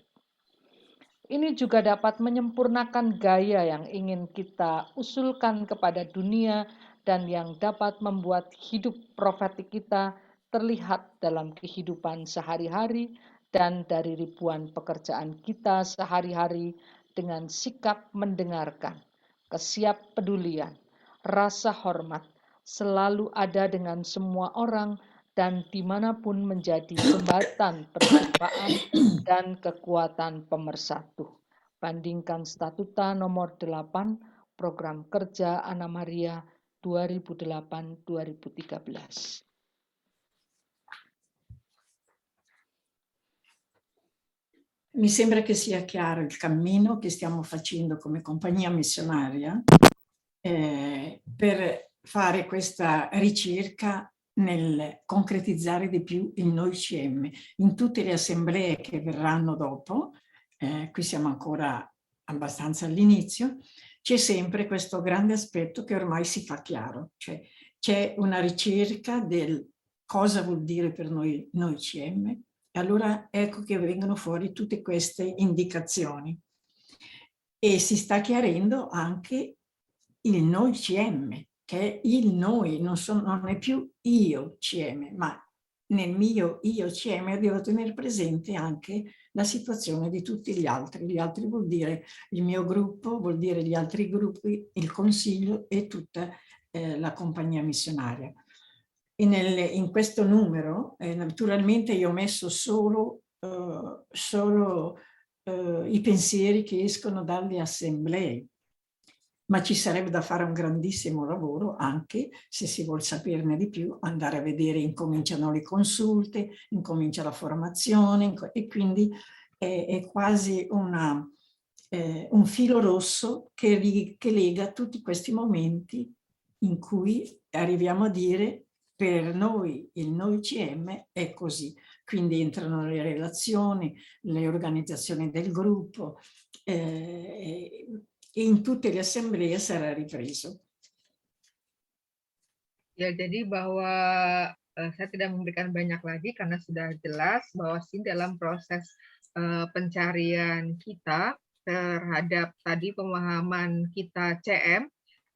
Ini juga dapat menyempurnakan gaya yang ingin kita usulkan kepada dunia dan yang dapat membuat hidup profetik kita terlihat dalam kehidupan sehari-hari dan dari ribuan pekerjaan kita sehari-hari dengan sikap mendengarkan, kesiappedulian, rasa hormat, selalu ada dengan semua orang dan dimanapun menjadi jembatan perjumpaan dan kekuatan pemersatu. Bandingkan Statuta nomor 8 Program Kerja Anna Maria 2008-2013. Mi sembra che sia chiaro il cammino che stiamo facendo come compagnia missionaria per fare questa ricerca nel concretizzare di più il Noi CM. In tutte le assemblee che verranno dopo, qui siamo ancora abbastanza all'inizio, c'è sempre questo grande aspetto che ormai si fa chiaro, cioè c'è una ricerca del cosa vuol dire per noi CM, e allora ecco che vengono fuori tutte queste indicazioni e si sta chiarendo anche il Noi CM, che è il noi, non è più io CM, ma nel mio io CM devo tenere presente anche la situazione di tutti gli altri. Gli altri vuol dire il mio gruppo, vuol dire gli altri gruppi, il consiglio e tutta la compagnia missionaria. E in questo numero, naturalmente io ho messo solo i pensieri che escono dalle assemblee, ma ci sarebbe da fare un grandissimo lavoro anche, se si vuol saperne di più, andare a vedere, incominciano le consulte, incomincia la formazione e quindi è quasi un filo rosso che lega tutti questi momenti in cui arriviamo a dire per noi il Noi CM è così. Quindi entrano le relazioni, le organizzazioni del gruppo, e in tutte le assemblee sarà ripreso. Ya, jadi bahwa saya tidak memberikan banyak lagi karena sudah jelas bahwa sih dalam proses pencarian kita terhadap tadi pemahaman kita CM,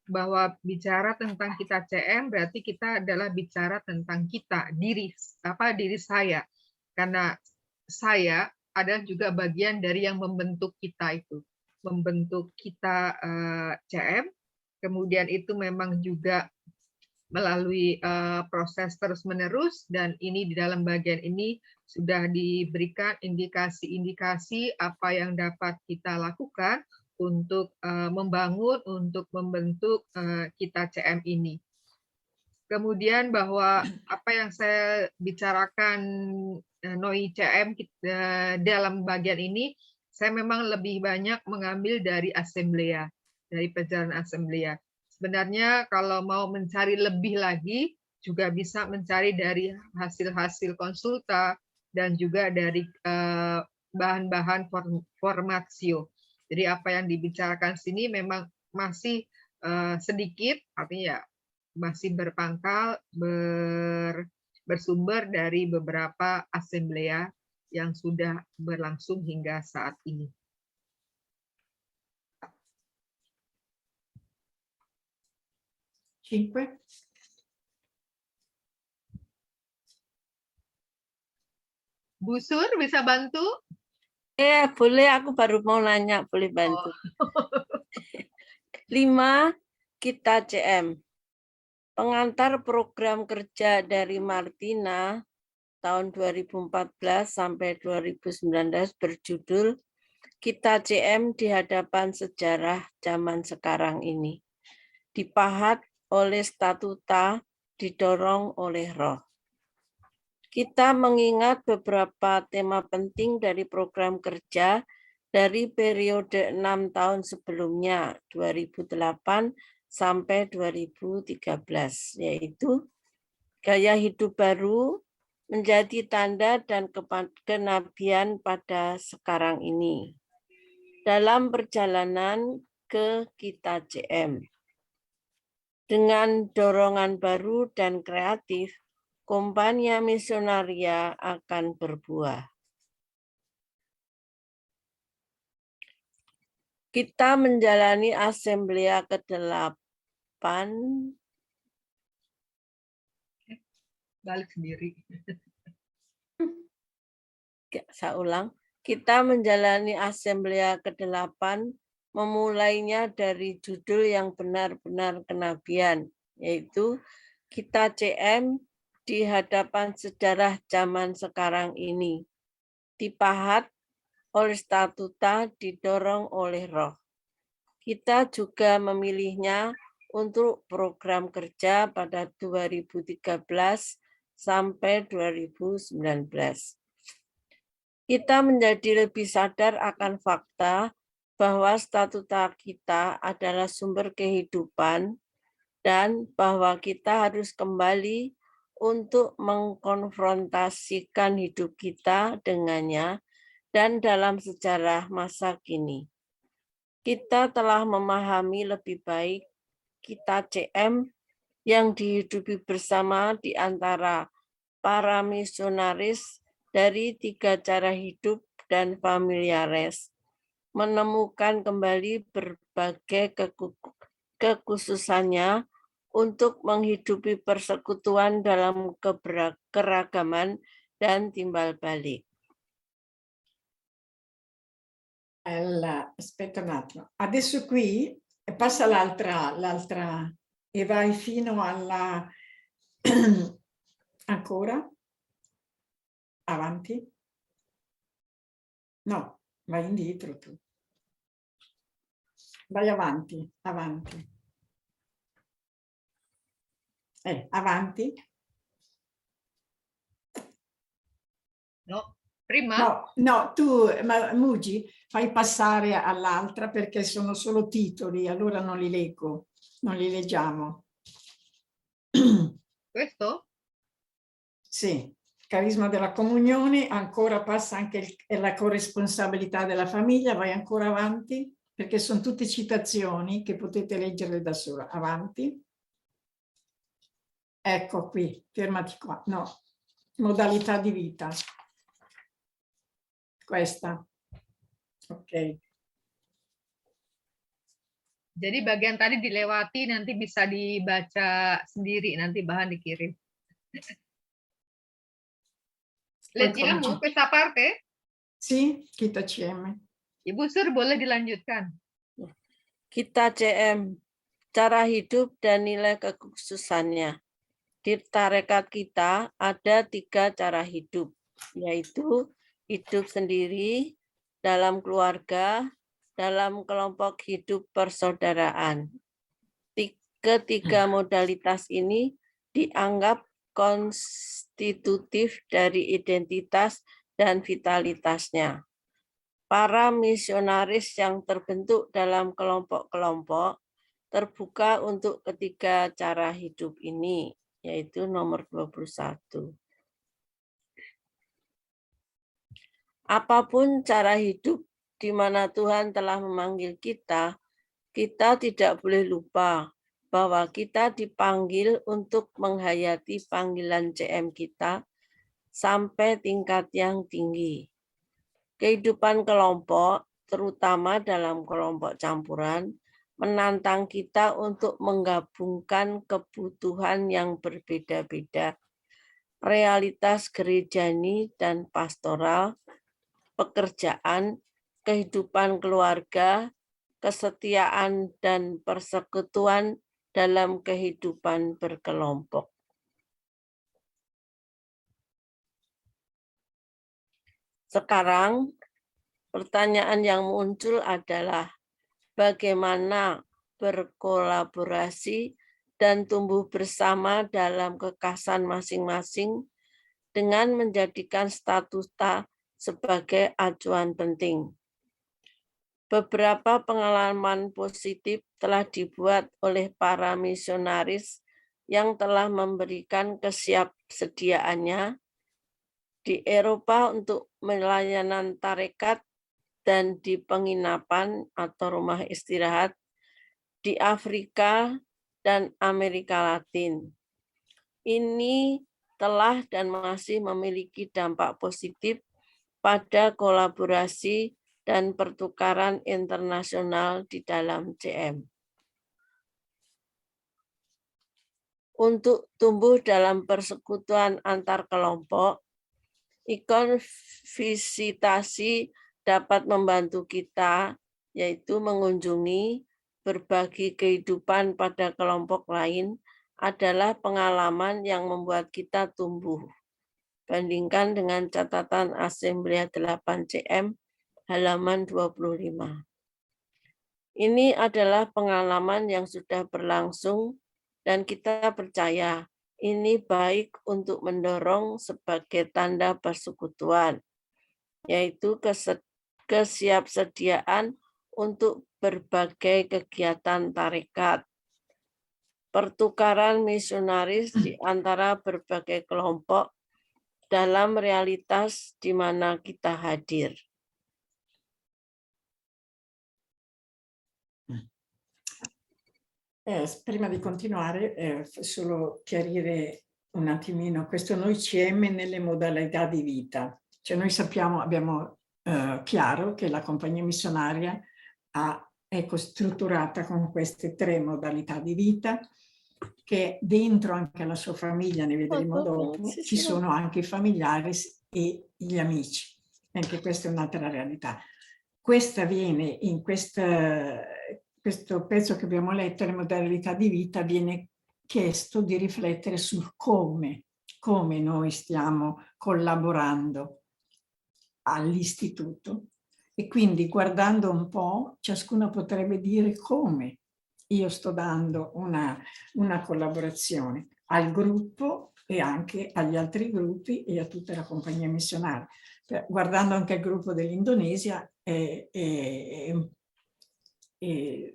bahwa bicara tentang kita CM berarti kita adalah bicara tentang kita, diri saya. Karena saya adalah juga bagian dari yang membentuk kita itu. Membentuk kita CM, kemudian itu memang juga melalui proses terus-menerus, dan ini di dalam bagian ini sudah diberikan indikasi-indikasi apa yang dapat kita lakukan untuk membangun, untuk membentuk kita CM ini. Kemudian bahwa apa yang saya bicarakan Noi CM dalam bagian ini, saya memang lebih banyak mengambil dari Assemblea, dari perjalanan Assemblea. Sebenarnya kalau mau mencari lebih lagi, juga bisa mencari dari hasil-hasil konsulta dan juga dari bahan-bahan formatio. Jadi apa yang dibicarakan sini memang masih sedikit, artinya masih berpangkal, bersumber dari beberapa Assemblea yang sudah berlangsung hingga saat ini. Bu Sur, bisa bantu? Boleh, aku baru mau nanya, boleh bantu. 5, kita CM. Pengantar program kerja dari Martina tahun 2014 sampai 2019 berjudul Kita CM di hadapan sejarah zaman sekarang ini. Dipahat oleh statuta, didorong oleh roh. Kita mengingat beberapa tema penting dari program kerja dari periode 6 tahun sebelumnya 2008 sampai 2013, yaitu gaya hidup baru menjadi tanda dan kenabian pada sekarang ini. Dalam perjalanan ke Kita CM, dengan dorongan baru dan kreatif, Kompania Misionaria akan berbuah. Kita menjalani Asamblea ke-8. Balik sendiri. Saya ulang. Kita menjalani Asamblea ke-8, memulainya dari judul yang benar-benar kenabian, yaitu Kita CM di hadapan sejarah zaman sekarang ini. Dipahat oleh statuta, didorong oleh roh. Kita juga memilihnya untuk program kerja pada 2013 sampai 2019. Kita menjadi lebih sadar akan fakta bahwa statuta kita adalah sumber kehidupan dan bahwa kita harus kembali untuk mengkonfrontasikan hidup kita dengannya dan dalam sejarah masa kini. Kita telah memahami lebih baik Kita CM yang dihidupi bersama di antara para misionaris dari 3 cara hidup dan familiares, menemukan kembali berbagai kekhususannya untuk menghidupi persekutuan dalam keragaman dan timbal balik. Aspetta un attimo. Adesso qui passa l'altra e vai fino alla ancora avanti. No, vai indietro tu. Vai avanti. Avanti. No, prima? No, tu, Mugi, fai passare all'altra perché sono solo titoli, allora non li leggo, non li leggiamo. Questo? Sì, carisma della comunione, ancora passa anche la corresponsabilità della famiglia, vai ancora avanti, perché sono tutte citazioni che potete leggere da sola. Avanti. Ecco qui, fermati qua. No, modalità di vita. Questa. Ok. Jadi bagian tadi dilewati, nanti bisa dibaca sendiri, nanti bahan dikirim. Leggiamo questa parte? Sì, Kita CM. Ibu Sur, boleh dilanjutkan? Kita CM, cara hidup dan nilai kekhususannya. Di tarekat kita ada 3 cara hidup, yaitu hidup sendiri, dalam keluarga, dalam kelompok hidup persaudaraan. Ketiga modalitas ini dianggap konstitutif dari identitas dan vitalitasnya. Para misionaris yang terbentuk dalam kelompok-kelompok terbuka untuk ketiga cara hidup ini, yaitu nomor 21. Apapun cara hidup di mana Tuhan telah memanggil kita, kita tidak boleh lupa bahwa kita dipanggil untuk menghayati panggilan CM kita sampai tingkat yang tinggi. Kehidupan kelompok, terutama dalam kelompok campuran, menantang kita untuk menggabungkan kebutuhan yang berbeda-beda, realitas gerejani dan pastoral, pekerjaan, kehidupan keluarga, kesetiaan dan persekutuan dalam kehidupan berkelompok. Sekarang, pertanyaan yang muncul adalah bagaimana berkolaborasi dan tumbuh bersama dalam kekhasan masing-masing dengan menjadikan statuta sebagai acuan penting. Beberapa pengalaman positif telah dibuat oleh para misionaris yang telah memberikan kesiapsediaannya di Eropa untuk pelayanan tarekat dan di penginapan atau rumah istirahat di Afrika dan Amerika Latin. Ini telah dan masih memiliki dampak positif pada kolaborasi dan pertukaran internasional di dalam CM. Untuk tumbuh dalam persekutuan antar kelompok, ikon visitasi dapat membantu kita, yaitu mengunjungi, berbagi kehidupan pada kelompok lain adalah pengalaman yang membuat kita tumbuh. Bandingkan dengan catatan Asamblea 8 CM halaman 25. Ini adalah pengalaman yang sudah berlangsung dan kita percaya ini baik untuk mendorong sebagai tanda persekutuan, yaitu kesiapsediaan untuk berbagai kegiatan tarekat, pertukaran misionaris di antara berbagai kelompok dalam realitas di mana kita hadir. Prima di continuare, solo chiarire un attimino questo noi CM nelle modalità di vita. Cioè noi sappiamo, abbiamo chiaro che la compagnia missionaria è strutturata con queste 3 modalità di vita, che dentro anche la sua famiglia, ne vedremo dopo, ci sono anche i familiari e gli amici. Anche questa è un'altra realtà. Questa viene in questo pezzo che abbiamo letto, le modalità di vita, viene chiesto di riflettere sul come noi stiamo collaborando all'istituto. E quindi guardando un po', ciascuno potrebbe dire come io sto dando una collaborazione al gruppo e anche agli altri gruppi e a tutta la compagnia missionaria. Guardando anche il gruppo dell'Indonesia,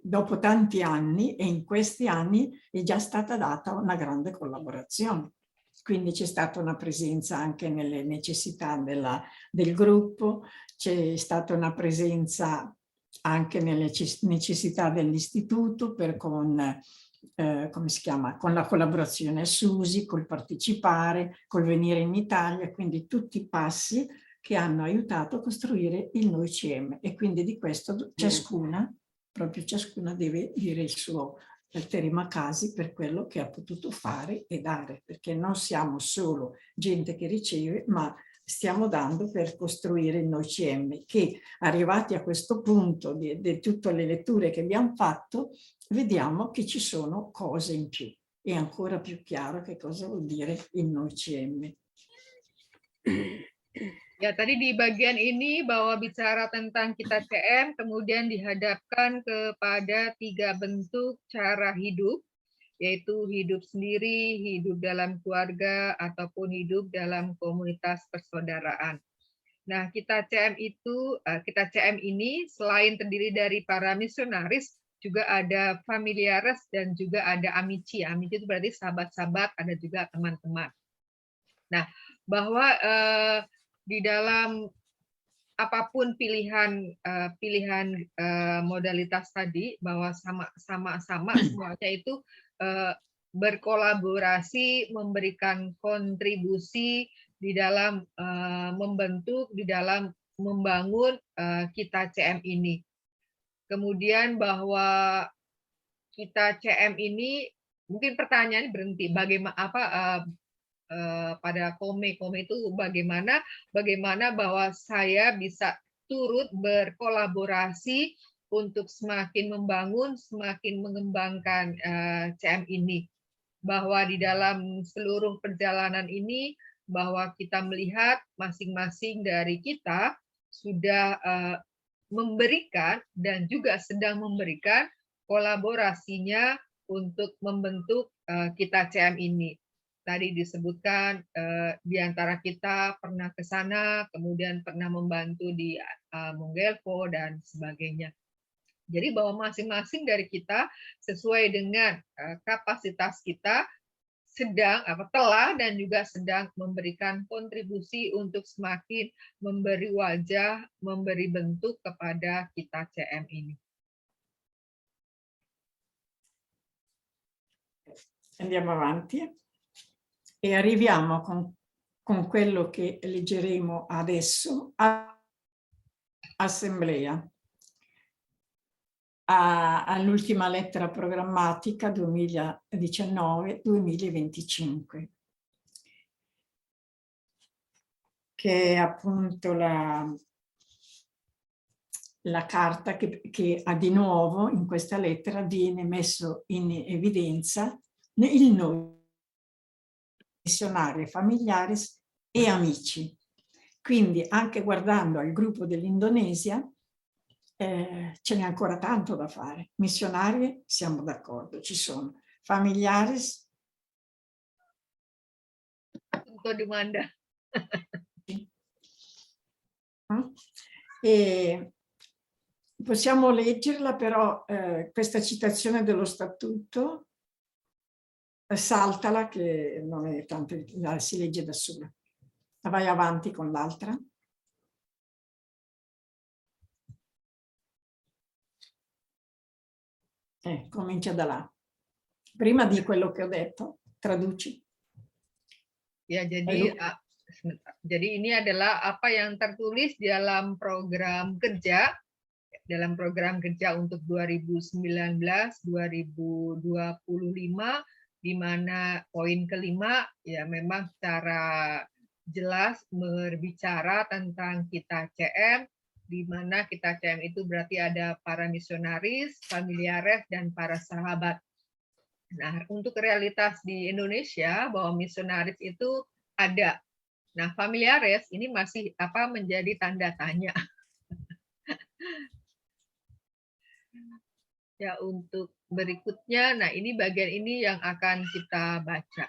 dopo tanti anni, e in questi anni è già stata data una grande collaborazione. Quindi c'è stata una presenza anche nelle necessità del gruppo, c'è stata una presenza anche nelle necessità dell'istituto con come si chiama, con la collaborazione a Susi, col partecipare, col venire in Italia, quindi tutti i passi che hanno aiutato a costruire il Noi CM. E quindi di questo ciascuna deve dire il suo terimacasi per quello che ha potuto fare e dare, perché non siamo solo gente che riceve, ma stiamo dando per costruire il Noi CM, che arrivati a questo punto di tutte le letture che abbiamo fatto, vediamo che ci sono cose in più. È ancora più chiaro che cosa vuol dire il Noi CM. Ya, tadi di bagian ini bahwa bicara tentang kita CM, kemudian dihadapkan kepada 3 bentuk cara hidup, yaitu hidup sendiri, hidup dalam keluarga, ataupun hidup dalam komunitas persaudaraan. Nah, kita CM ini selain terdiri dari para misionaris, juga ada familiares dan juga ada amici. Amici itu berarti sahabat-sahabat, ada juga teman-teman. Nah, bahwa di dalam apapun pilihan modalitas tadi, bahwa sama-sama semuanya itu berkolaborasi, memberikan kontribusi di dalam membentuk, di dalam membangun kita CM ini. Kemudian bahwa kita CM ini, mungkin pertanyaan berhenti, bagaimana pada Kome itu bagaimana bahwa saya bisa turut berkolaborasi untuk semakin membangun, semakin mengembangkan CM ini. Bahwa di dalam seluruh perjalanan ini, bahwa kita melihat masing-masing dari kita sudah memberikan dan juga sedang memberikan kolaborasinya untuk membentuk kita CM ini. tadi disebutkan di antara kita pernah ke sana, kemudian pernah membantu di Monggelvo dan sebagainya. Jadi bahwa masing-masing dari kita sesuai dengan kapasitas kita telah dan juga sedang memberikan kontribusi untuk semakin memberi wajah, memberi bentuk kepada kita CM ini. Andiamo avanti e arriviamo con quello che leggeremo adesso all'Assemblea, all'ultima lettera programmatica 2019-2025, che è appunto la carta che ha di nuovo in questa lettera viene messo in evidenza il nome missionari, familiari e amici. Quindi anche guardando al gruppo dell'Indonesia ce n'è ancora tanto da fare. Missionari siamo d'accordo, ci sono. Familiari Untuk dimanda. E possiamo leggerla, però questa citazione dello statuto saltala, che non è tanto, si legge da sola. Vai avanti con l'altra. Comincia da là. Prima di quello che ho detto, traduci. Ya, jadi ini adalah apa yang tertulis dalam program kerja untuk 2019-2025, di mana poin kelima ya memang secara jelas berbicara tentang kita CM, di mana kita CM itu berarti ada para misionaris, familiares, dan para sahabat. Nah, untuk realitas di Indonesia bahwa misionaris itu ada. Nah, familiares ini masih menjadi tanda tanya. Ya, untuk berikutnya, nah ini bagian ini yang akan kita baca.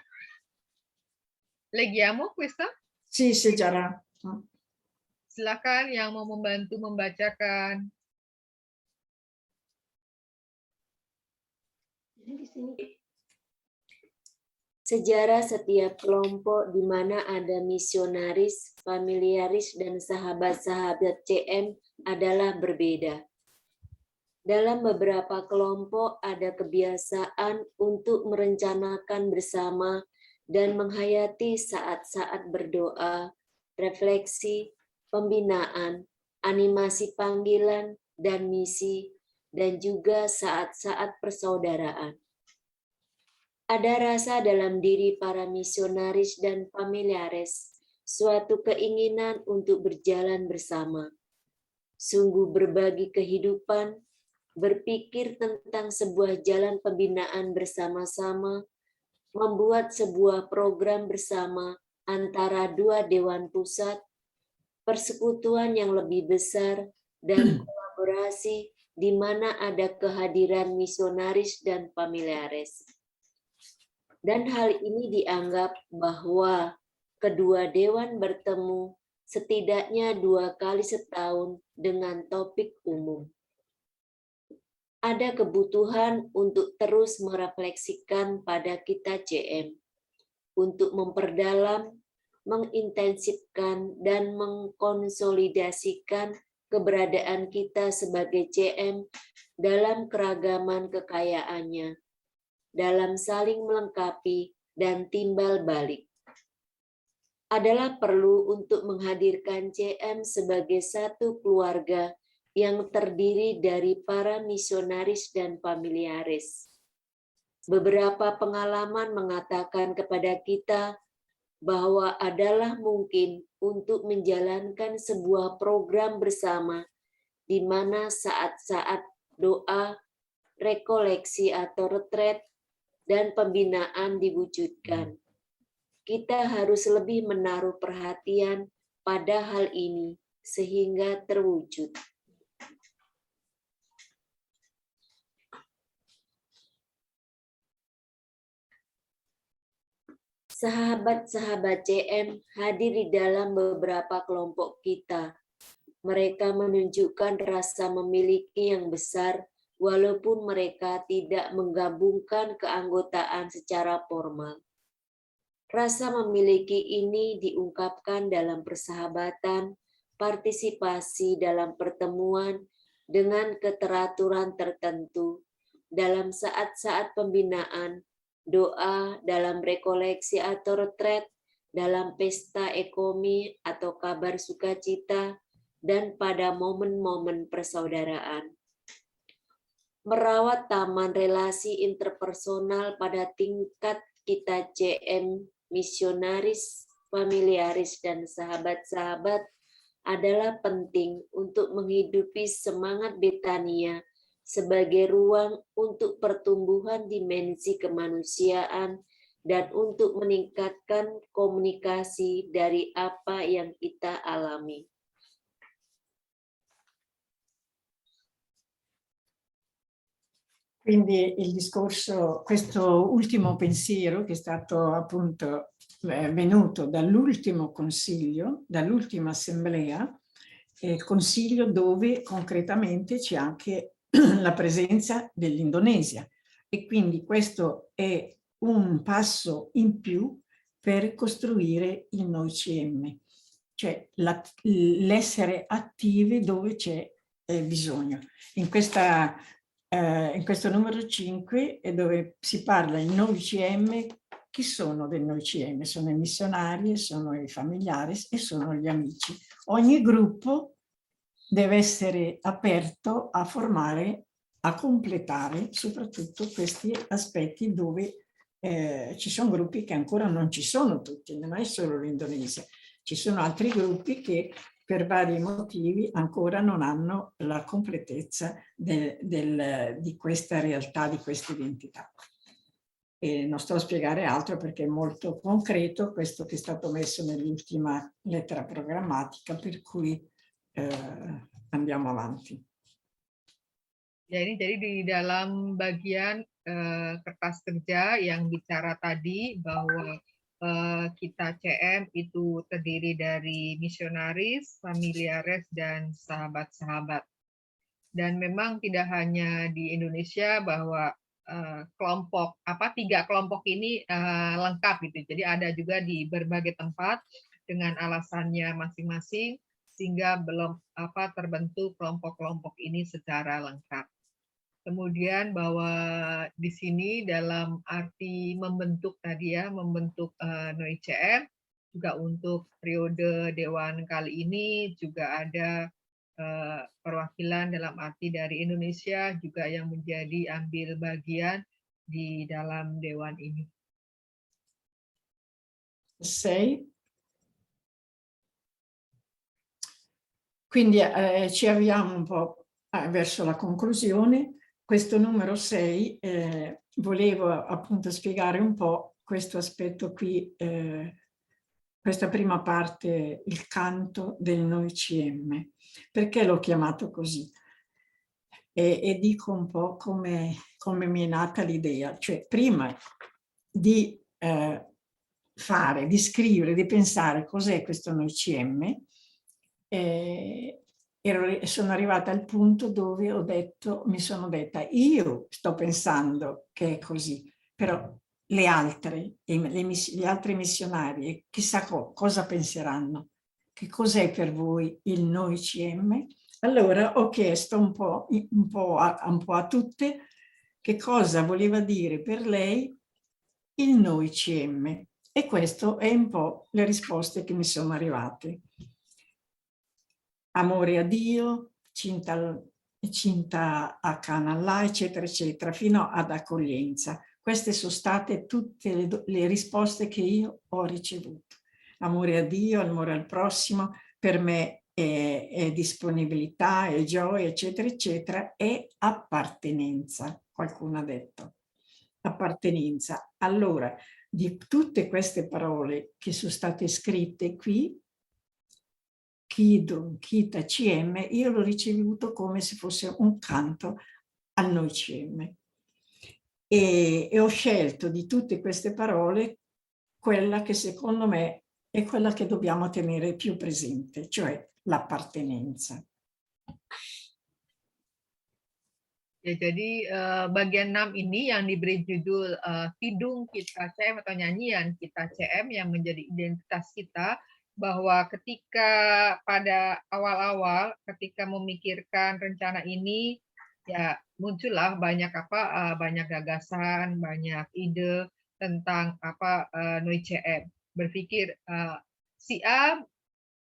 Leggiamo questa? Sì, sejarah. Silakan yang mau membantu membacakan. Sejarah setiap kelompok di mana ada misionaris, familiaris, dan sahabat-sahabat CM adalah berbeda. Dalam beberapa kelompok ada kebiasaan untuk merencanakan bersama dan menghayati saat-saat berdoa, refleksi, pembinaan, animasi panggilan, dan misi, dan juga saat-saat persaudaraan. Ada rasa dalam diri para misionaris dan familiares, suatu keinginan untuk berjalan bersama, sungguh berbagi kehidupan, berpikir tentang sebuah jalan pembinaan bersama-sama, membuat sebuah program bersama antara dua dewan pusat, persekutuan yang lebih besar, dan kolaborasi di mana ada kehadiran misionaris dan familiares. Dan hal ini dianggap bahwa kedua dewan bertemu setidaknya 2 kali setahun dengan topik umum. Ada kebutuhan untuk terus merefleksikan pada kita CM, untuk memperdalam, mengintensifkan, dan mengkonsolidasikan keberadaan kita sebagai CM dalam keragaman kekayaannya, dalam saling melengkapi dan timbal balik. Adalah perlu untuk menghadirkan CM sebagai satu keluarga yang terdiri dari para misionaris dan familiaris. Beberapa pengalaman mengatakan kepada kita bahwa adalah mungkin untuk menjalankan sebuah program bersama di mana saat-saat doa, rekoleksi atau retret, dan pembinaan diwujudkan. Kita harus lebih menaruh perhatian pada hal ini sehingga terwujud. Sahabat-sahabat CM hadir di dalam beberapa kelompok kita. Mereka menunjukkan rasa memiliki yang besar walaupun mereka tidak menggabungkan keanggotaan secara formal. Rasa memiliki ini diungkapkan dalam persahabatan, partisipasi dalam pertemuan dengan keteraturan tertentu, dalam saat-saat pembinaan, doa, dalam rekoleksi atau retret, dalam pesta ekomi atau kabar sukacita, dan pada momen-momen persaudaraan. Merawat taman relasi interpersonal pada tingkat kita CM, misionaris, familiaris, dan sahabat-sahabat adalah penting untuk menghidupi semangat Betania sebagai ruang untuk pertumbuhan dimensi kemanusiaan dan untuk meningkatkan komunikasi dari apa yang kita alami. Quindi il discorso, questo ultimo pensiero che è stato appunto venuto dall'ultimo consiglio, dall'ultima assemblea, consiglio dove concretamente c'è anche la presenza dell'Indonesia, e quindi questo è un passo in più per costruire il Noi CM, cioè l'essere attivi dove c'è bisogno. In questo numero 5 è dove si parla il Noi CM. Chi sono del Noi CM? Sono i missionari, sono i familiari e sono gli amici. Ogni gruppo deve essere aperto a formare, a completare soprattutto questi aspetti dove ci sono gruppi che ancora non ci sono tutti, non è solo l'Indonesia, ci sono altri gruppi che per vari motivi ancora non hanno la completezza di questa realtà, di questa identità. E non sto a spiegare altro perché è molto concreto questo che è stato messo nell'ultima lettera programmatica, per cui andiamo avanti. Ya, ini jadi di dalam bagian kertas kerja yang bicara tadi bahwa kita CM itu terdiri dari misionaris, familiares, dan sahabat-sahabat. Dan memang tidak hanya di Indonesia bahwa tiga kelompok ini lengkap gitu. Jadi ada juga di berbagai tempat dengan alasannya masing-masing sehingga belum terbentuk kelompok-kelompok ini secara lengkap. Kemudian bahwa di sini dalam arti membentuk tadi ya, membentuk Noi CM juga untuk periode Dewan kali ini juga ada perwakilan dalam arti dari Indonesia juga yang menjadi ambil bagian di dalam Dewan ini. 6. Quindi ci avviamo un po' verso la conclusione. Questo numero 6 volevo appunto spiegare un po' questo aspetto qui, questa prima parte, il canto del Noi CM. Perché l'ho chiamato così? E dico un po' come mi è nata l'idea. Cioè, prima di fare, di scrivere, di pensare cos'è questo Noi CM, sono arrivata al punto dove mi sono detta, io sto pensando che è così, però gli altri missionari, chissà cosa penseranno, che cos'è per voi il Noi CM? Allora ho chiesto un po' a tutte che cosa voleva dire per lei il Noi CM, e questo è un po' le risposte che mi sono arrivate. Amore a Dio, cinta akan Allah, eccetera, eccetera, fino ad accoglienza. Queste sono state tutte le risposte che io ho ricevuto. Amore a Dio, amore al prossimo, per me è disponibilità, è gioia, eccetera, eccetera, è appartenenza, qualcuno ha detto. Appartenenza. Allora, di tutte queste parole che sono state scritte qui, Kidon, Kita, CM, io l'ho ricevuto come se fosse un canto al Noi CM. E ho scelto di tutte queste parole quella che secondo me è quella che dobbiamo tenere più presente, cioè l'appartenenza. Ya, jadi bagian 6 ini yang diberi judul Kidung Kita CM atau nyanyian kita CM yang menjadi identitas kita, bahwa ketika pada awal-awal ketika memikirkan rencana ini, ya muncullah banyak banyak gagasan, banyak ide tentang Noi CM. Berpikir si A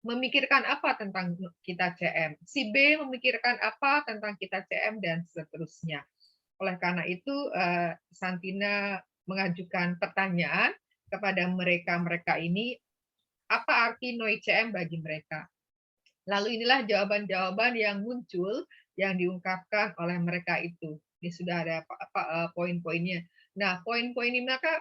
memikirkan apa tentang kita CM, si B memikirkan apa tentang kita CM, dan seterusnya. Oleh karena itu, Santina mengajukan pertanyaan kepada mereka ini, apa arti Noi CM bagi mereka? Lalu inilah jawaban-jawaban yang muncul, yang diungkapkan oleh mereka itu. Ini sudah ada poin-poinnya. Nah, poin-poin ini maka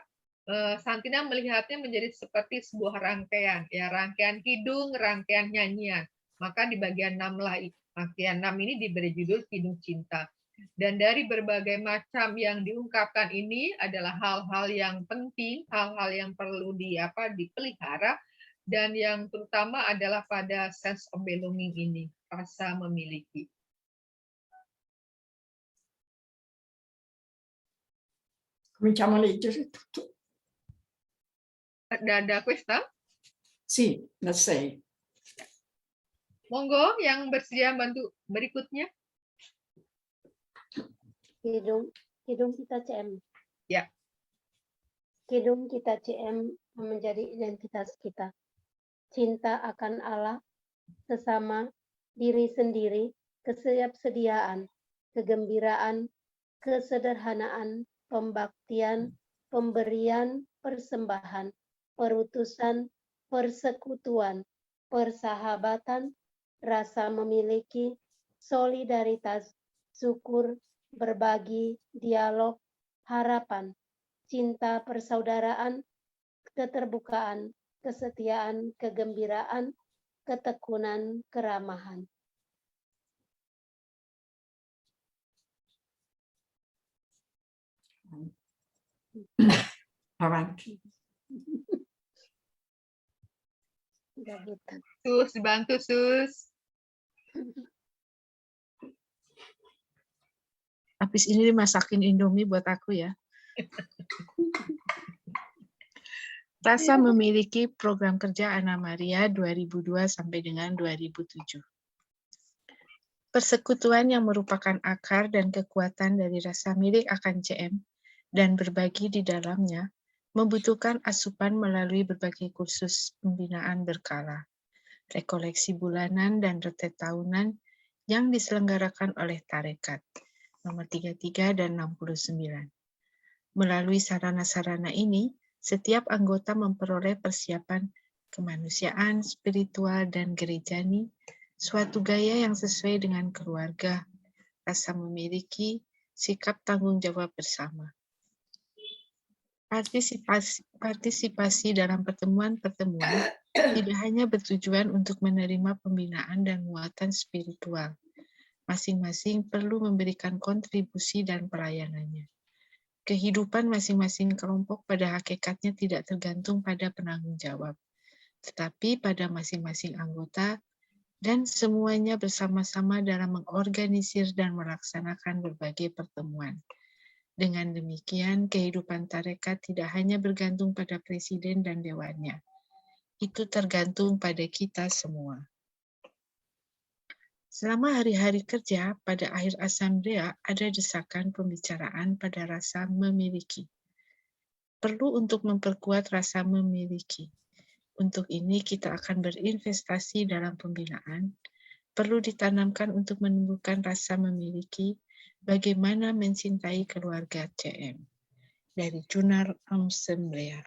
Santina melihatnya menjadi seperti sebuah rangkaian, ya, rangkaian kidung, rangkaian nyanyian. Maka di bagian 6 lah, bagian 6 ini diberi judul Kidung Cinta. Dan dari berbagai macam yang diungkapkan ini adalah hal-hal yang penting, hal-hal yang perlu dipelihara, dan yang terutama adalah pada sense of belonging ini, rasa memiliki. Cominciamo a leggere tutto. Da questa? Sì, da 6. Monggo yang bersedia bantu berikutnya. Kidung kita CM. Ya. Kidung kita CM menjadi identitas kita. Cinta akan Allah, sesama, diri sendiri, kesediaan, kegembiraan, kesederhanaan, pembaktian, pemberian, persembahan, perutusan, persekutuan, persahabatan, rasa memiliki, solidaritas, syukur, berbagi, dialog, harapan, cinta persaudaraan, keterbukaan, kesetiaan, kegembiraan, ketekunan, keramahan. Avanti. Sus, dibantu Sus. Habis ini dimasakin Indomie buat aku ya. Rasa memiliki program kerja Anna Maria 2002 sampai dengan 2007. Persekutuan yang merupakan akar dan kekuatan dari rasa milik akan CM dan berbagi di dalamnya membutuhkan asupan melalui berbagai kursus pembinaan berkala, rekoleksi bulanan dan retret tahunan yang diselenggarakan oleh Tarekat nomor 33 dan 69. Melalui sarana-sarana ini, setiap anggota memperoleh persiapan kemanusiaan, spiritual, dan gerejani, suatu gaya yang sesuai dengan keluarga, rasa memiliki, sikap tanggung jawab bersama. Partisipasi dalam pertemuan-pertemuan tidak hanya bertujuan untuk menerima pembinaan dan muatan spiritual. Masing-masing perlu memberikan kontribusi dan pelayanannya. Kehidupan masing-masing kelompok pada hakikatnya tidak tergantung pada penanggung jawab, tetapi pada masing-masing anggota, dan semuanya bersama-sama dalam mengorganisir dan melaksanakan berbagai pertemuan. Dengan demikian, kehidupan tarekat tidak hanya bergantung pada presiden dan dewannya. Itu tergantung pada kita semua. Selama hari-hari kerja, pada akhir asamblea ada desakan pembicaraan pada rasa memiliki. Perlu untuk memperkuat rasa memiliki. Untuk ini kita akan berinvestasi dalam pembinaan. Perlu ditanamkan untuk menumbuhkan rasa memiliki, bagaimana mencintai keluarga CM. Dari Jurnal Asamblea.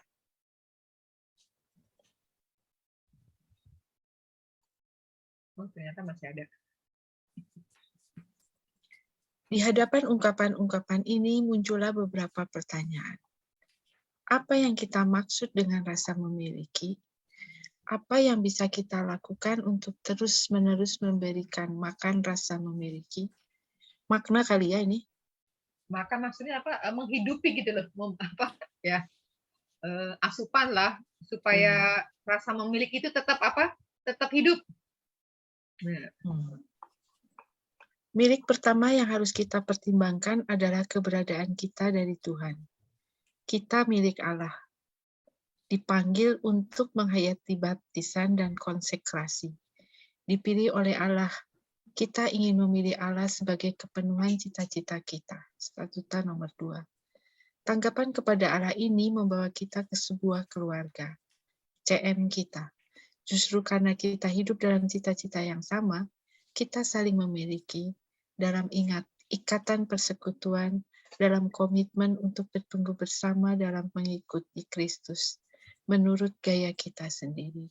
Oh, ternyata masih ada. Di hadapan ungkapan-ungkapan ini muncullah beberapa pertanyaan. Apa yang kita maksud dengan rasa memiliki? Apa yang bisa kita lakukan untuk terus-menerus memberikan makan rasa memiliki? Makna kali ya ini? Maka maksudnya apa? Menghidupi gitu loh. Ya. asupan lah supaya rasa memiliki itu tetap apa? Tetap hidup. Nah. Milik pertama yang harus kita pertimbangkan adalah keberadaan kita dari Tuhan. Kita milik Allah, dipanggil untuk menghayati baptisan dan konsekrasi. Dipilih oleh Allah, kita ingin memilih Allah sebagai kepenuhan cita-cita kita. Statuta nomor 2. Tanggapan kepada Allah ini membawa kita ke sebuah keluarga, CM kita. Justru karena kita hidup dalam cita-cita yang sama, kita saling memiliki dalam ikatan persekutuan, dalam komitmen untuk bertumbuh bersama dalam mengikuti Kristus, menurut gaya kita sendiri.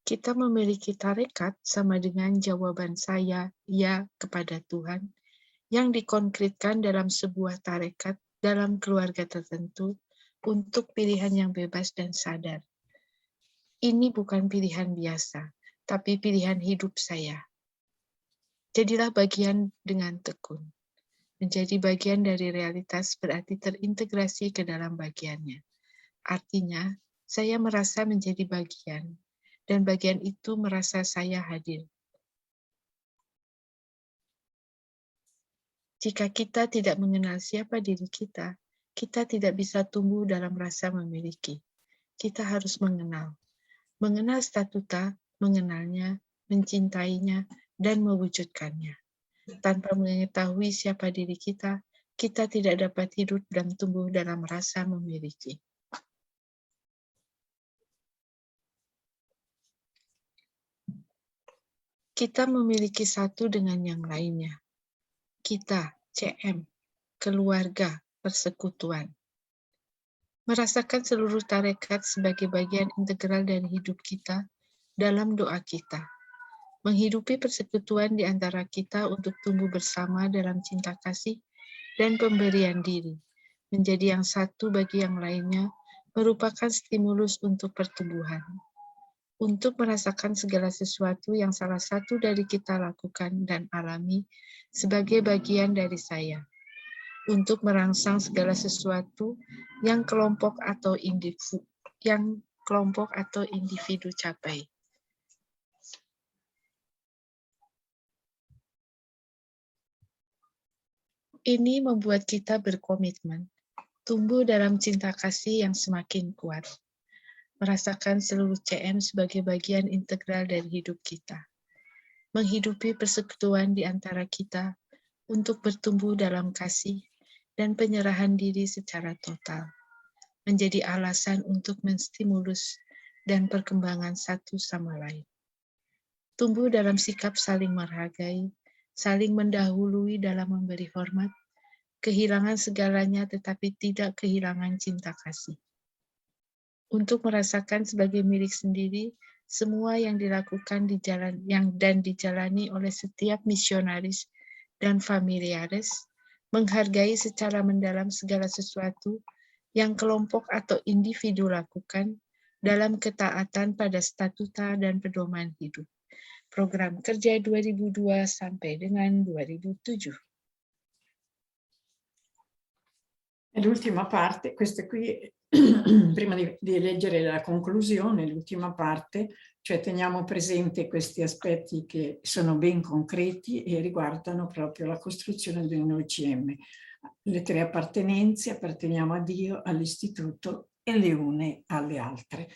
Kita memiliki tarekat sama dengan jawaban saya, ya, kepada Tuhan, yang dikonkretkan dalam sebuah tarekat dalam keluarga tertentu untuk pilihan yang bebas dan sadar. Ini bukan pilihan biasa, tapi pilihan hidup saya. Jadilah bagian dengan tekun. Menjadi bagian dari realitas berarti terintegrasi ke dalam bagiannya. Artinya, saya merasa menjadi bagian, dan bagian itu merasa saya hadir. Jika kita tidak mengenal siapa diri kita, kita tidak bisa tumbuh dalam rasa memiliki. Kita harus mengenal. Mengenal statuta, mengenalnya, mencintainya, dan mewujudkannya. Tanpa mengetahui siapa diri kita, kita tidak dapat hidup dan tumbuh dalam rasa memiliki. Kita memiliki satu dengan yang lainnya. Kita, CM, keluarga, persekutuan. Merasakan seluruh tarekat sebagai bagian integral dari hidup kita dalam doa kita. Menghidupi persekutuan di antara kita untuk tumbuh bersama dalam cinta kasih dan pemberian diri. Menjadi yang satu bagi yang lainnya merupakan stimulus untuk pertumbuhan. Untuk merasakan segala sesuatu yang salah satu dari kita lakukan dan alami sebagai bagian dari saya. Untuk merangsang segala sesuatu yang kelompok atau individu capai. Ini membuat kita berkomitmen, tumbuh dalam cinta kasih yang semakin kuat, merasakan seluruh CM sebagai bagian integral dari hidup kita, menghidupi persekutuan di antara kita untuk bertumbuh dalam kasih dan penyerahan diri secara total, menjadi alasan untuk menstimulus dan perkembangan satu sama lain. Tumbuh dalam sikap saling menghargai, saling mendahului dalam memberi hormat, kehilangan segalanya tetapi tidak kehilangan cinta kasih. Untuk merasakan sebagai milik sendiri semua yang dilakukan dan dijalani oleh setiap misionaris dan familiaris, menghargai secara mendalam segala sesuatu yang kelompok atau individu lakukan dalam ketaatan pada statuta dan pedoman hidup. Program kerja 2002 sampai dengan 2007. E l'ultima parte, questa qui, prima di leggere la conclusione, l'ultima parte, cioè teniamo presente questi aspetti che sono ben concreti e riguardano proprio la costruzione di un OCM. Le 3 appartenenze, apparteniamo a Dio, all'istituto e le une alle altre.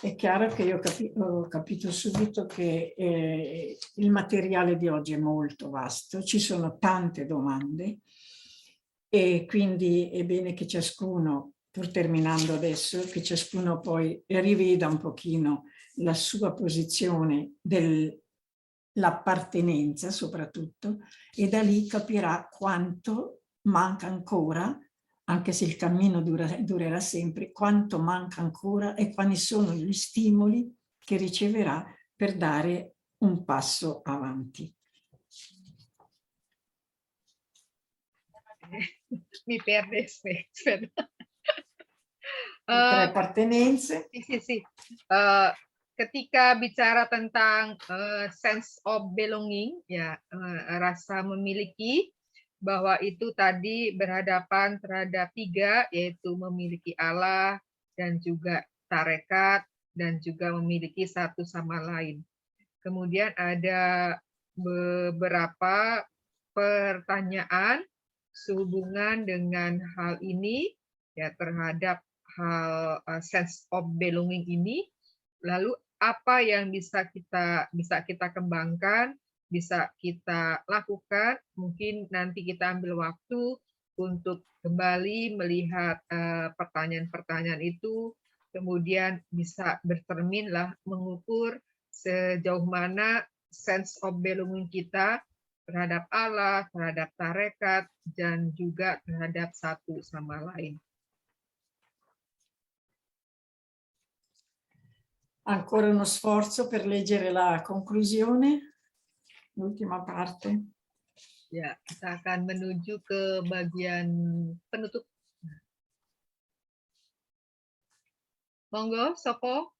È chiaro che io ho capito subito che il materiale di oggi è molto vasto, ci sono tante domande e quindi è bene che ciascuno, pur terminando adesso, che ciascuno poi riveda un pochino la sua posizione dell'appartenenza soprattutto e da lì capirà quanto manca ancora, anche se il cammino durerà sempre, quanto manca ancora e quali sono gli stimoli che riceverà per dare un passo avanti. Mi perde, Sven. Tre appartenenze. Sì. Ketika bicara tentang sense of belonging, ya rasa memiliki, bahwa itu tadi berhadapan terhadap 3, yaitu memiliki Allah dan juga tarekat dan juga memiliki satu sama lain. Kemudian ada beberapa pertanyaan sehubungan dengan hal ini, ya, terhadap hal sense of belonging ini. Lalu apa yang bisa kita kembangkan, bisa kita lakukan? Mungkin nanti kita ambil waktu untuk kembali melihat pertanyaan-pertanyaan itu, kemudian bisa bercerminlah mengukur sejauh mana sense of belonging kita terhadap Allah, terhadap tarekat, dan juga terhadap satu sama lain. Ancora uno sforzo per leggere la conclusione, l'ultima parte. Ya, kita akan menuju ke bagian penutup. Monggo, Sopo.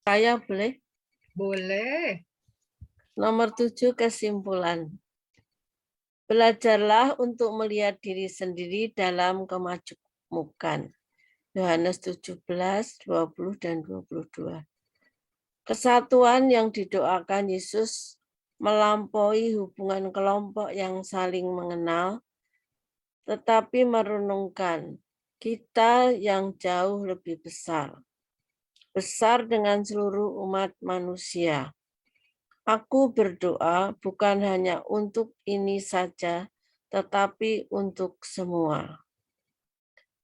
Saya boleh? Boleh. Nomor 7, kesimpulan. Belajarlah untuk melihat diri sendiri dalam kemajemukan. Yohanes 17, 20 dan 22. Kesatuan yang didoakan Yesus melampaui hubungan kelompok yang saling mengenal, tetapi merenungkan kita yang jauh lebih besar. Besar dengan seluruh umat manusia. Aku berdoa bukan hanya untuk ini saja, tetapi untuk semua.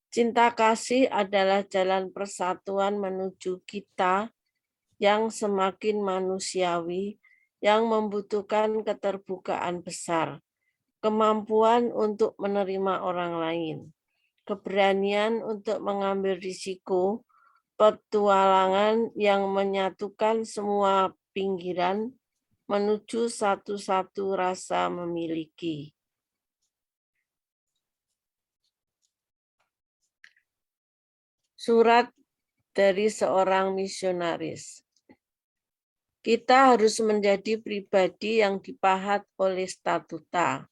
Cinta kasih adalah jalan persatuan menuju kita yang semakin manusiawi, yang membutuhkan keterbukaan besar, kemampuan untuk menerima orang lain, keberanian untuk mengambil risiko, petualangan yang menyatukan semua pinggiran menuju satu-satu rasa memiliki. Surat dari seorang misionaris. Kita harus menjadi pribadi yang dipahat oleh statuta.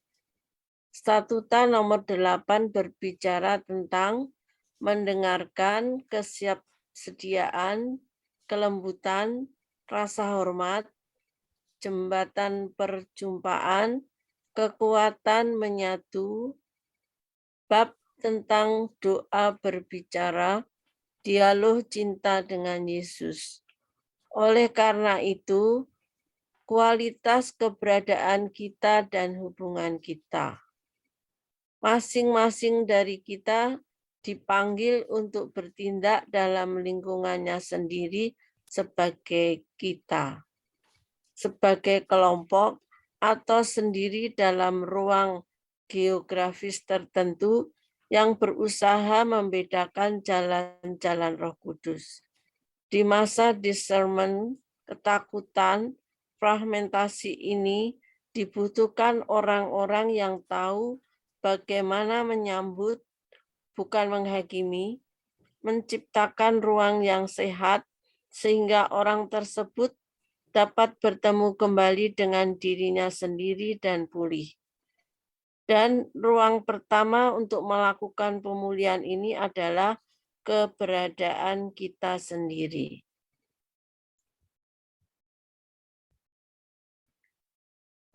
Statuta nomor 8 berbicara tentang mendengarkan, kesiapsediaan, kelembutan, rasa hormat, jembatan perjumpaan, kekuatan menyatu, bab tentang doa berbicara, dialog cinta dengan Yesus. Oleh karena itu, kualitas keberadaan kita dan hubungan kita. Masing-masing dari kita dipanggil untuk bertindak dalam lingkungannya sendiri sebagai kita, sebagai kelompok, atau sendiri dalam ruang geografis tertentu yang berusaha membedakan jalan-jalan Roh Kudus. Di masa discernment, ketakutan, fragmentasi ini dibutuhkan orang-orang yang tahu bagaimana menyambut, bukan menghakimi, menciptakan ruang yang sehat sehingga orang tersebut dapat bertemu kembali dengan dirinya sendiri dan pulih. Dan ruang pertama untuk melakukan pemulihan ini adalah keberadaan kita sendiri.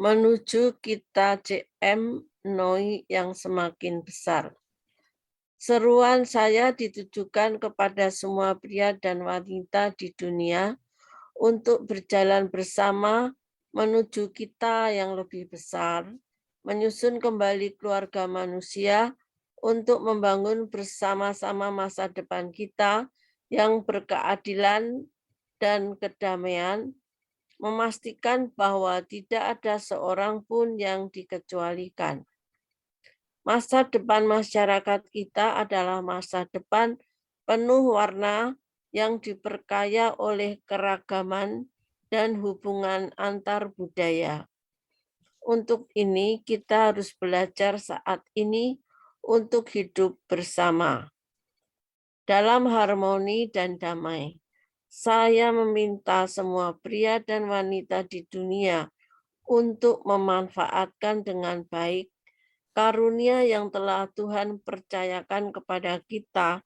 Menuju kita CM NOI yang semakin besar. Seruan saya ditujukan kepada semua pria dan wanita di dunia untuk berjalan bersama menuju kita yang lebih besar, menyusun kembali keluarga manusia untuk membangun bersama-sama masa depan kita yang berkeadilan dan kedamaian, memastikan bahwa tidak ada seorang pun yang dikecualikan. Masa depan masyarakat kita adalah masa depan penuh warna yang diperkaya oleh keragaman dan hubungan antar budaya. Untuk ini kita harus belajar saat ini untuk hidup bersama dalam harmoni dan damai. Saya meminta semua pria dan wanita di dunia untuk memanfaatkan dengan baik karunia yang telah Tuhan percayakan kepada kita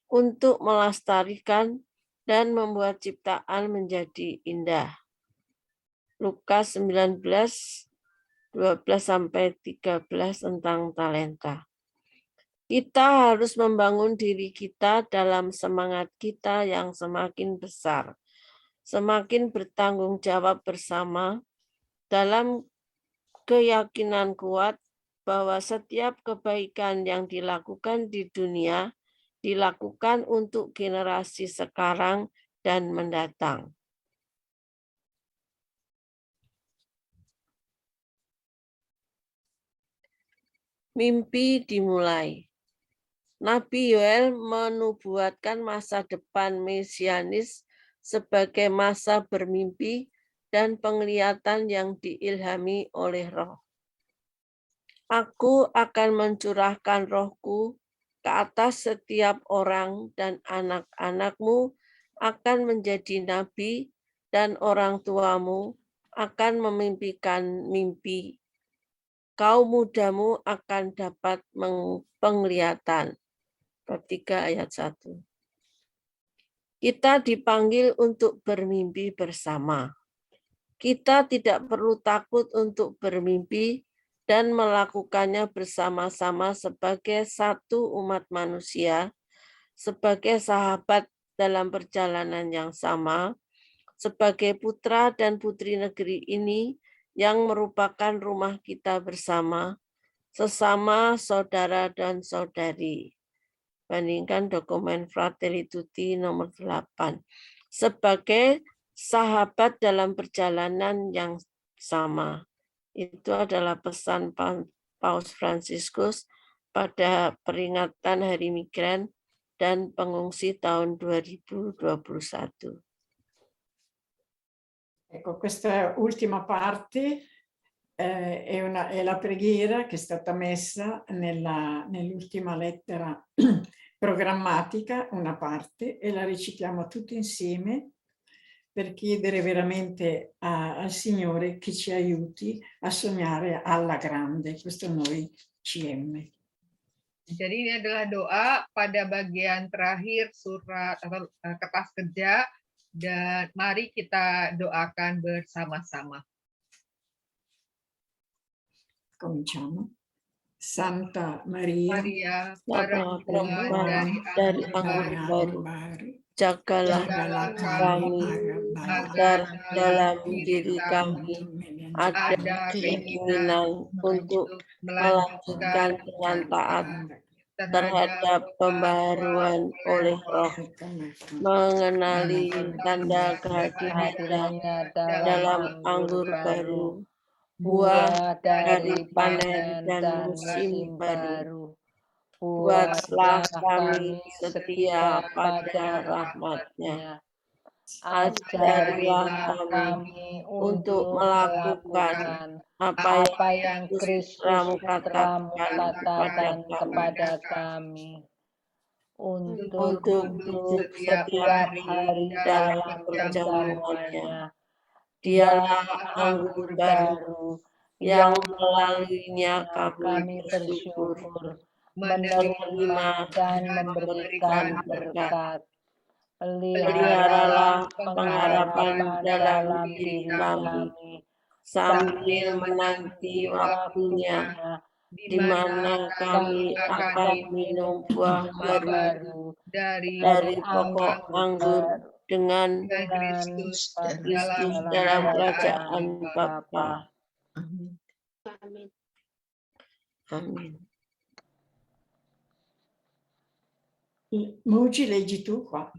untuk melestarikan dan membuat ciptaan menjadi indah. Lukas 19, 12-13 tentang talenta. Kita harus membangun diri kita dalam semangat kita yang semakin besar, semakin bertanggung jawab bersama dalam keyakinan kuat bahwa setiap kebaikan yang dilakukan di dunia dilakukan untuk generasi sekarang dan mendatang. Mimpi dimulai. Nabi Yoel menubuatkan masa depan mesianis sebagai masa bermimpi dan penglihatan yang diilhami oleh Roh. Aku akan mencurahkan Rohku ke atas setiap orang dan anak-anakmu akan menjadi nabi dan orang tuamu akan memimpikan mimpi. Kaum mudamu akan dapat penglihatan. Bab 3 ayat 1. Kita dipanggil untuk bermimpi bersama. Kita tidak perlu takut untuk bermimpi dan melakukannya bersama-sama sebagai satu umat manusia, sebagai sahabat dalam perjalanan yang sama, sebagai putra dan putri negeri ini yang merupakan rumah kita bersama, sesama saudara dan saudari. Bandingkan dokumen Fratelli Tutti nomor 8. Sebagai sahabat dalam perjalanan yang sama. Itu adalah pesan Paus Fransiskus pada peringatan Hari Migran dan Pengungsi tahun 2021. Ecco, questa ultima parte è la preghiera che è stata messa nell'ultima lettera programmatica, una parte, e la recitiamo tutti insieme per chiedere veramente al Signore che ci aiuti a sognare alla grande, questo noi CM. Jadi ini adalah doa pada bagian terakhir surat atau kertas kerja, dan mari kita doakan bersama-sama. Cominciamo. Santa Maria, perempuan dari anggur baru, jagalah kami agar dalam diri kami ada keinginan untuk melanjutkan dengan taat terhadap pembaharuan oleh Roh, mengenali tanda kehadirannya dalam anggur baru, buah dari panen dan musim baru. Buatlah kami setia pada rahmat-Nya. Ajarilah kami untuk melakukan apa yang Kristus telah katakan kepada kami. Untuk duduk setiap hari dalam perjamuannya. Dialah anggur baru yang melaluinya kami bersyukur, menerima dan memberikan berkat. Peliharalah pengharapan dalam diri kami, sambil menanti waktunya, di mana kami akan minum buah baru dari pokok anggur dengan Kristus dalam kerajaan Bapa. Amin. Amin. Muji, leggi tu qua.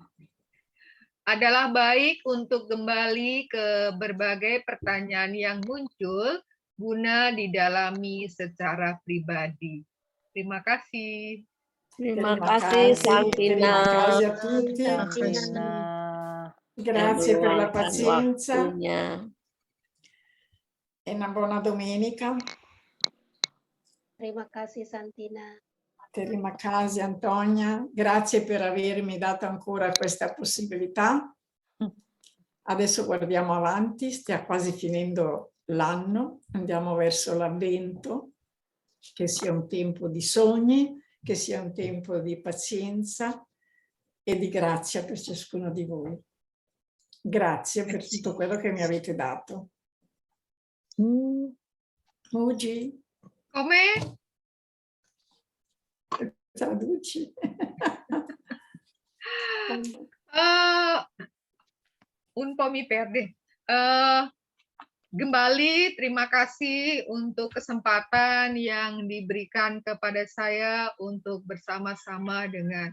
Adalah baik untuk kembali ke berbagai pertanyaan yang muncul guna didalami secara pribadi. Terima kasih. Terima kasih, Santina. Terima kasih a tutti. Grazie per la pazienza. E una buona domenica. Terima kasih Santina. Terima kasih Antonia, grazie per avermi dato ancora questa possibilità. Adesso guardiamo avanti, sta quasi finendo l'anno, andiamo verso l'avvento, che sia un tempo di sogni, che sia un tempo di pazienza e di grazia per ciascuno di voi. Grazie per tutto quello che mi avete dato. Mugi, Come? traduci. Un po' mi perde. Kembali, terima kasih untuk kesempatan yang diberikan kepada saya untuk bersama-sama dengan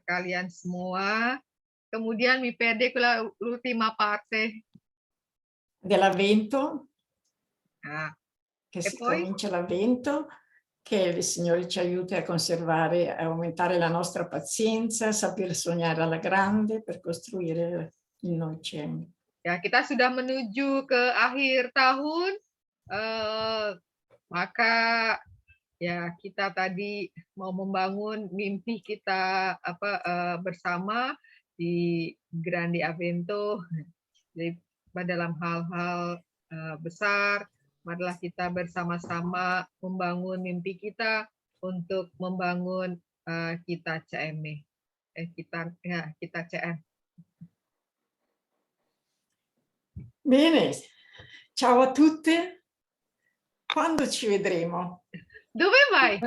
kalian semua. Kemudian mi perde l'ultima parte. Dell'avvento, Ah, che e si poi? comincia l'avvento, che il Signore ci aiuti a conservare, a aumentare la nostra pazienza, saper sognare alla grande per costruire il noi CM. Ya, kita sudah menuju ke akhir tahun, maka ya kita tadi mau membangun mimpi kita bersama di Grandi Avento. Jadi dalam hal-hal besar, marilah kita bersama-sama membangun mimpi kita untuk membangun kita CM. Kita CM. Bene, ciao a tutte. Quando ci vedremo? Dove vai?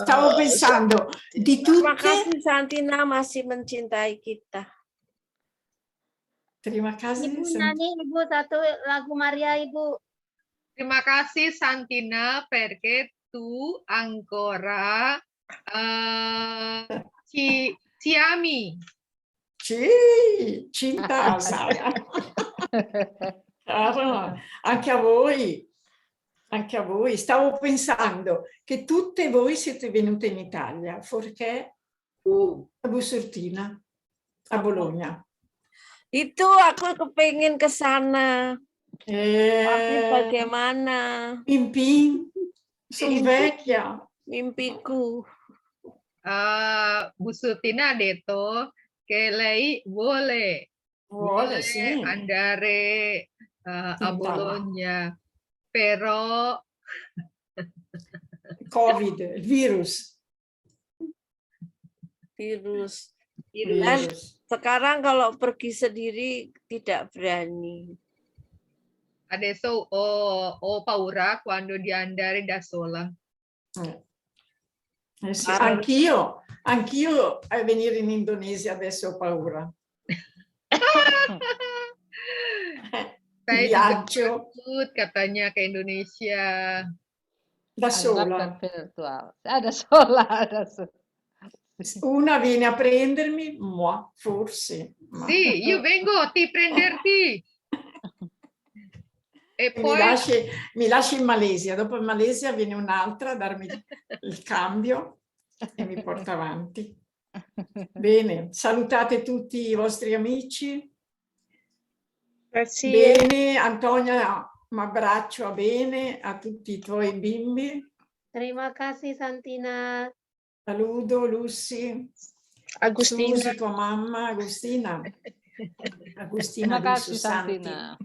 Stavo pensando, di Terima tutte... kasih Santina masih mencintai kita. Terima kasih. Ibu nyanyi, Ibu, satu lagu Maria, Ibu. Terima kasih Santina perché tu ancora ci ami. Sì, cinta, Sara. Anche a voi. Anche a voi. Stavo pensando che tutte voi siete venute in Italia, perché a Busurtina, a Bologna. Itu aku kepingin ke sana. Tapi bagaimana? Pimpin, sono vecchia. Mimpiku. Bu Surtina ha detto che lei vuole Sì. andare a Bologna, però Covid, il virus. Dan sekarang kalau pergi sendiri tidak berani. Adesso ho paura quando di andare da sola. Sì, anch'io a venire in Indonesia adesso ho paura. Saya Viaggio juga takut katanya ke Indonesia. da sola. Virtual. Ada sola, ada sola. Una viene a prendermi, forse. Ma... Sì, io vengo a prenderti. E poi mi lasci in Malesia, dopo in Malesia viene un'altra a darmi il cambio e mi porta avanti. Bene, salutate tutti i vostri amici. Grazie. Bene, Antonia, un abbraccio bene a tutti i tuoi bimbi. Terima kasih Santina. Saluto, Lucy. Agustina. Susi, tua mamma, Agustina. Terima kasih Santina.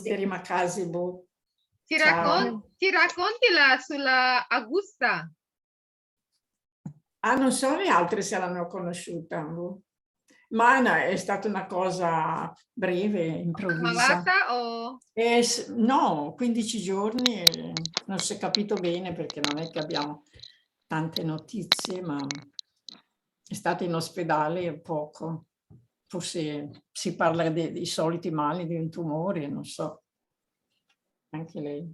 Terima kasih, Bu. ci racconti sulla Augusta. Non so le altre se l'hanno conosciuta, ma no, è stata una cosa breve, improvvisa. Malata o? No, 15 giorni, non si è capito bene perché non è che abbiamo tante notizie, ma è stata in ospedale poco. Forse si parla dei soliti mali di un tumore, non so. Anche lei.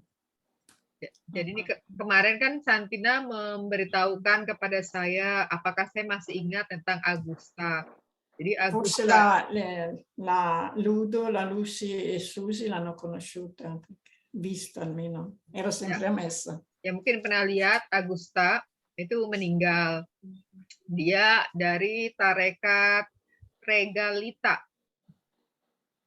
Jadi ini kemarin kan Santina memberitahukan kepada saya apakah saya masih ingat tentang Augusta. Jadi Forse Augusta. la Ludo, la Lucy e Susi l'hanno conosciuta, vista almeno. Era sempre a messa. Ya mungkin pernah lihat Augusta itu meninggal. Dia dari tarekat Regalita.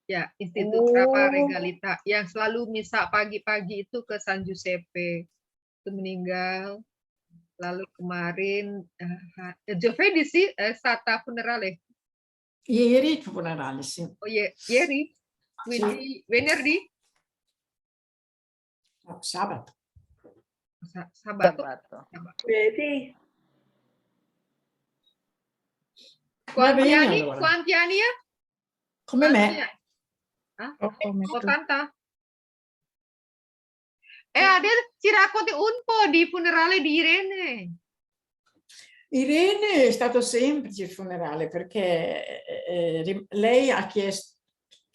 Ya, Institut Rapa Regalita yang selalu misa pagi-pagi itu ke San Giuseppe. Itu meninggal. Lalu kemarin giovedì sì, è stata funerale. Ieri funerale, sì. Oh, ieri? Quindi venerdì? No, sabato. Sabato? Sabato. Vedi? Va Quanti bene anni? allora. Quanti anni ya? Come Quanti me. anni? Ah? Oh, come tu. 80? Adele, ci racconti un po' di funerale di Irene. Irene è stato semplice il funerale perché lei ha chiesto,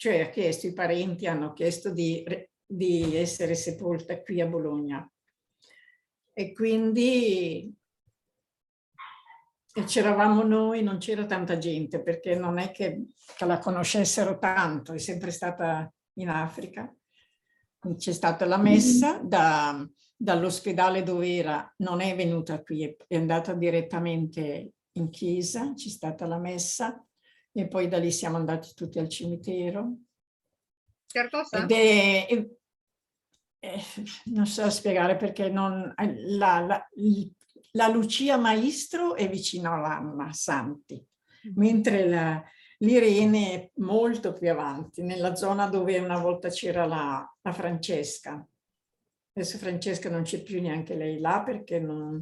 i parenti hanno chiesto di essere sepolta qui a Bologna. E quindi c'eravamo noi, non c'era tanta gente perché non è che la conoscessero tanto, è sempre stata in Africa. C'è stata la messa dall'ospedale dove era, non è venuta qui, è andata direttamente in chiesa, c'è stata la messa e poi da lì siamo andati tutti al cimitero. Certosa? Ed è non so spiegare perché la Lucia Maestro è vicino all'Anna Santi, mentre l'Irene è molto più avanti, nella zona dove una volta c'era la Francesca. Adesso Francesca non c'è più neanche lei là perché non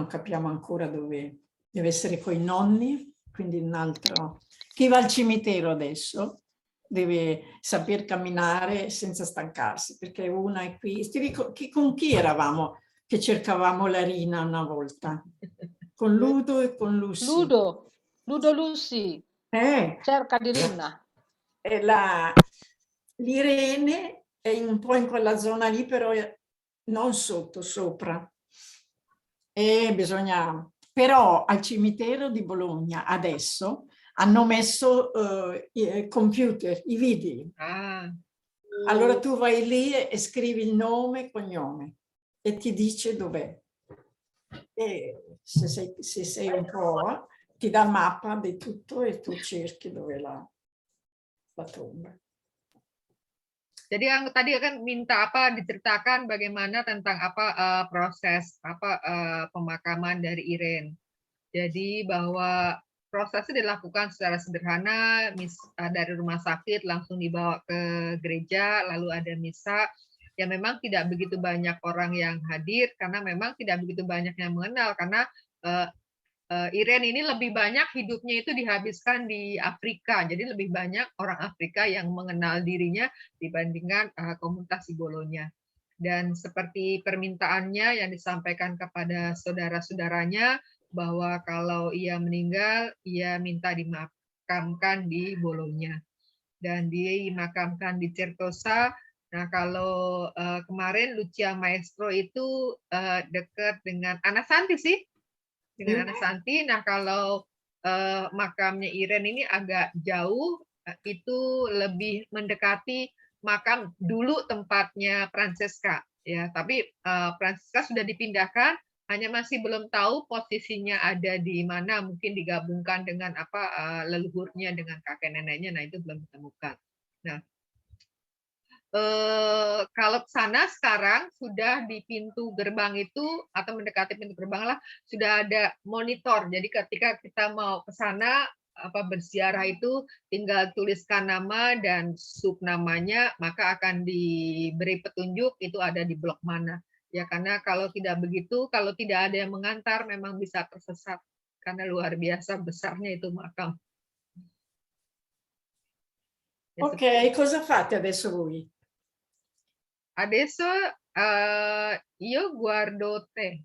capiamo ancora dove. Deve essere coi nonni, quindi un altro. Chi va al cimitero adesso deve saper camminare senza stancarsi, perché una è qui. Con chi eravamo che cercavamo la Rina una volta? Con Ludo e con Lucy. Ludo Lucy, cerca di Rina. L'Irene è un po' in quella zona lì, però non sopra. E bisogna, però al cimitero di Bologna adesso hanno messo i computer, i video. Ah. Allora tu vai lì e scrivi il nome e cognome e ti dice dov'è. E se sei un po', ti dà il mappa di tutto e tu cerchi dove la tomba. Jadi yang tadi kan minta apa diceritakan bagaimana tentang apa proses pemakaman dari Irene. Jadi bahwa prosesnya dilakukan secara sederhana, dari rumah sakit langsung dibawa ke gereja, lalu ada misa. Ya memang tidak begitu banyak orang yang hadir karena memang tidak begitu banyak yang mengenal karena Irene ini lebih banyak hidupnya itu dihabiskan di Afrika, jadi lebih banyak orang Afrika yang mengenal dirinya dibandingkan komunitas di Bologna. Dan seperti permintaannya yang disampaikan kepada saudara-saudaranya bahwa kalau ia meninggal, ia minta dimakamkan di Bologna. Dan dia dimakamkan di Certosa. Nah, kalau kemarin Lucia Maestro itu dekat dengan Anna Santi sih, dengan Anna Santi. Nah, kalau makamnya Irene ini agak jauh, itu lebih mendekati makam dulu tempatnya Francesca, ya. Tapi Francesca sudah dipindahkan, hanya masih belum tahu posisinya ada di mana. Mungkin digabungkan dengan leluhurnya dengan kakek neneknya. Nah, itu belum ditemukan. Nah, kalau ke sana sekarang sudah di pintu gerbang itu atau mendekati pintu gerbang lah sudah ada monitor. Jadi ketika kita mau ke sana berziarah itu tinggal tuliskan nama dan sub namanya, maka akan diberi petunjuk itu ada di blok mana. Ya karena kalau tidak begitu, kalau tidak ada yang mengantar memang bisa tersesat karena luar biasa besarnya itu makam. Ya, ok, cosa fate adesso voi? Adesso io guardo te.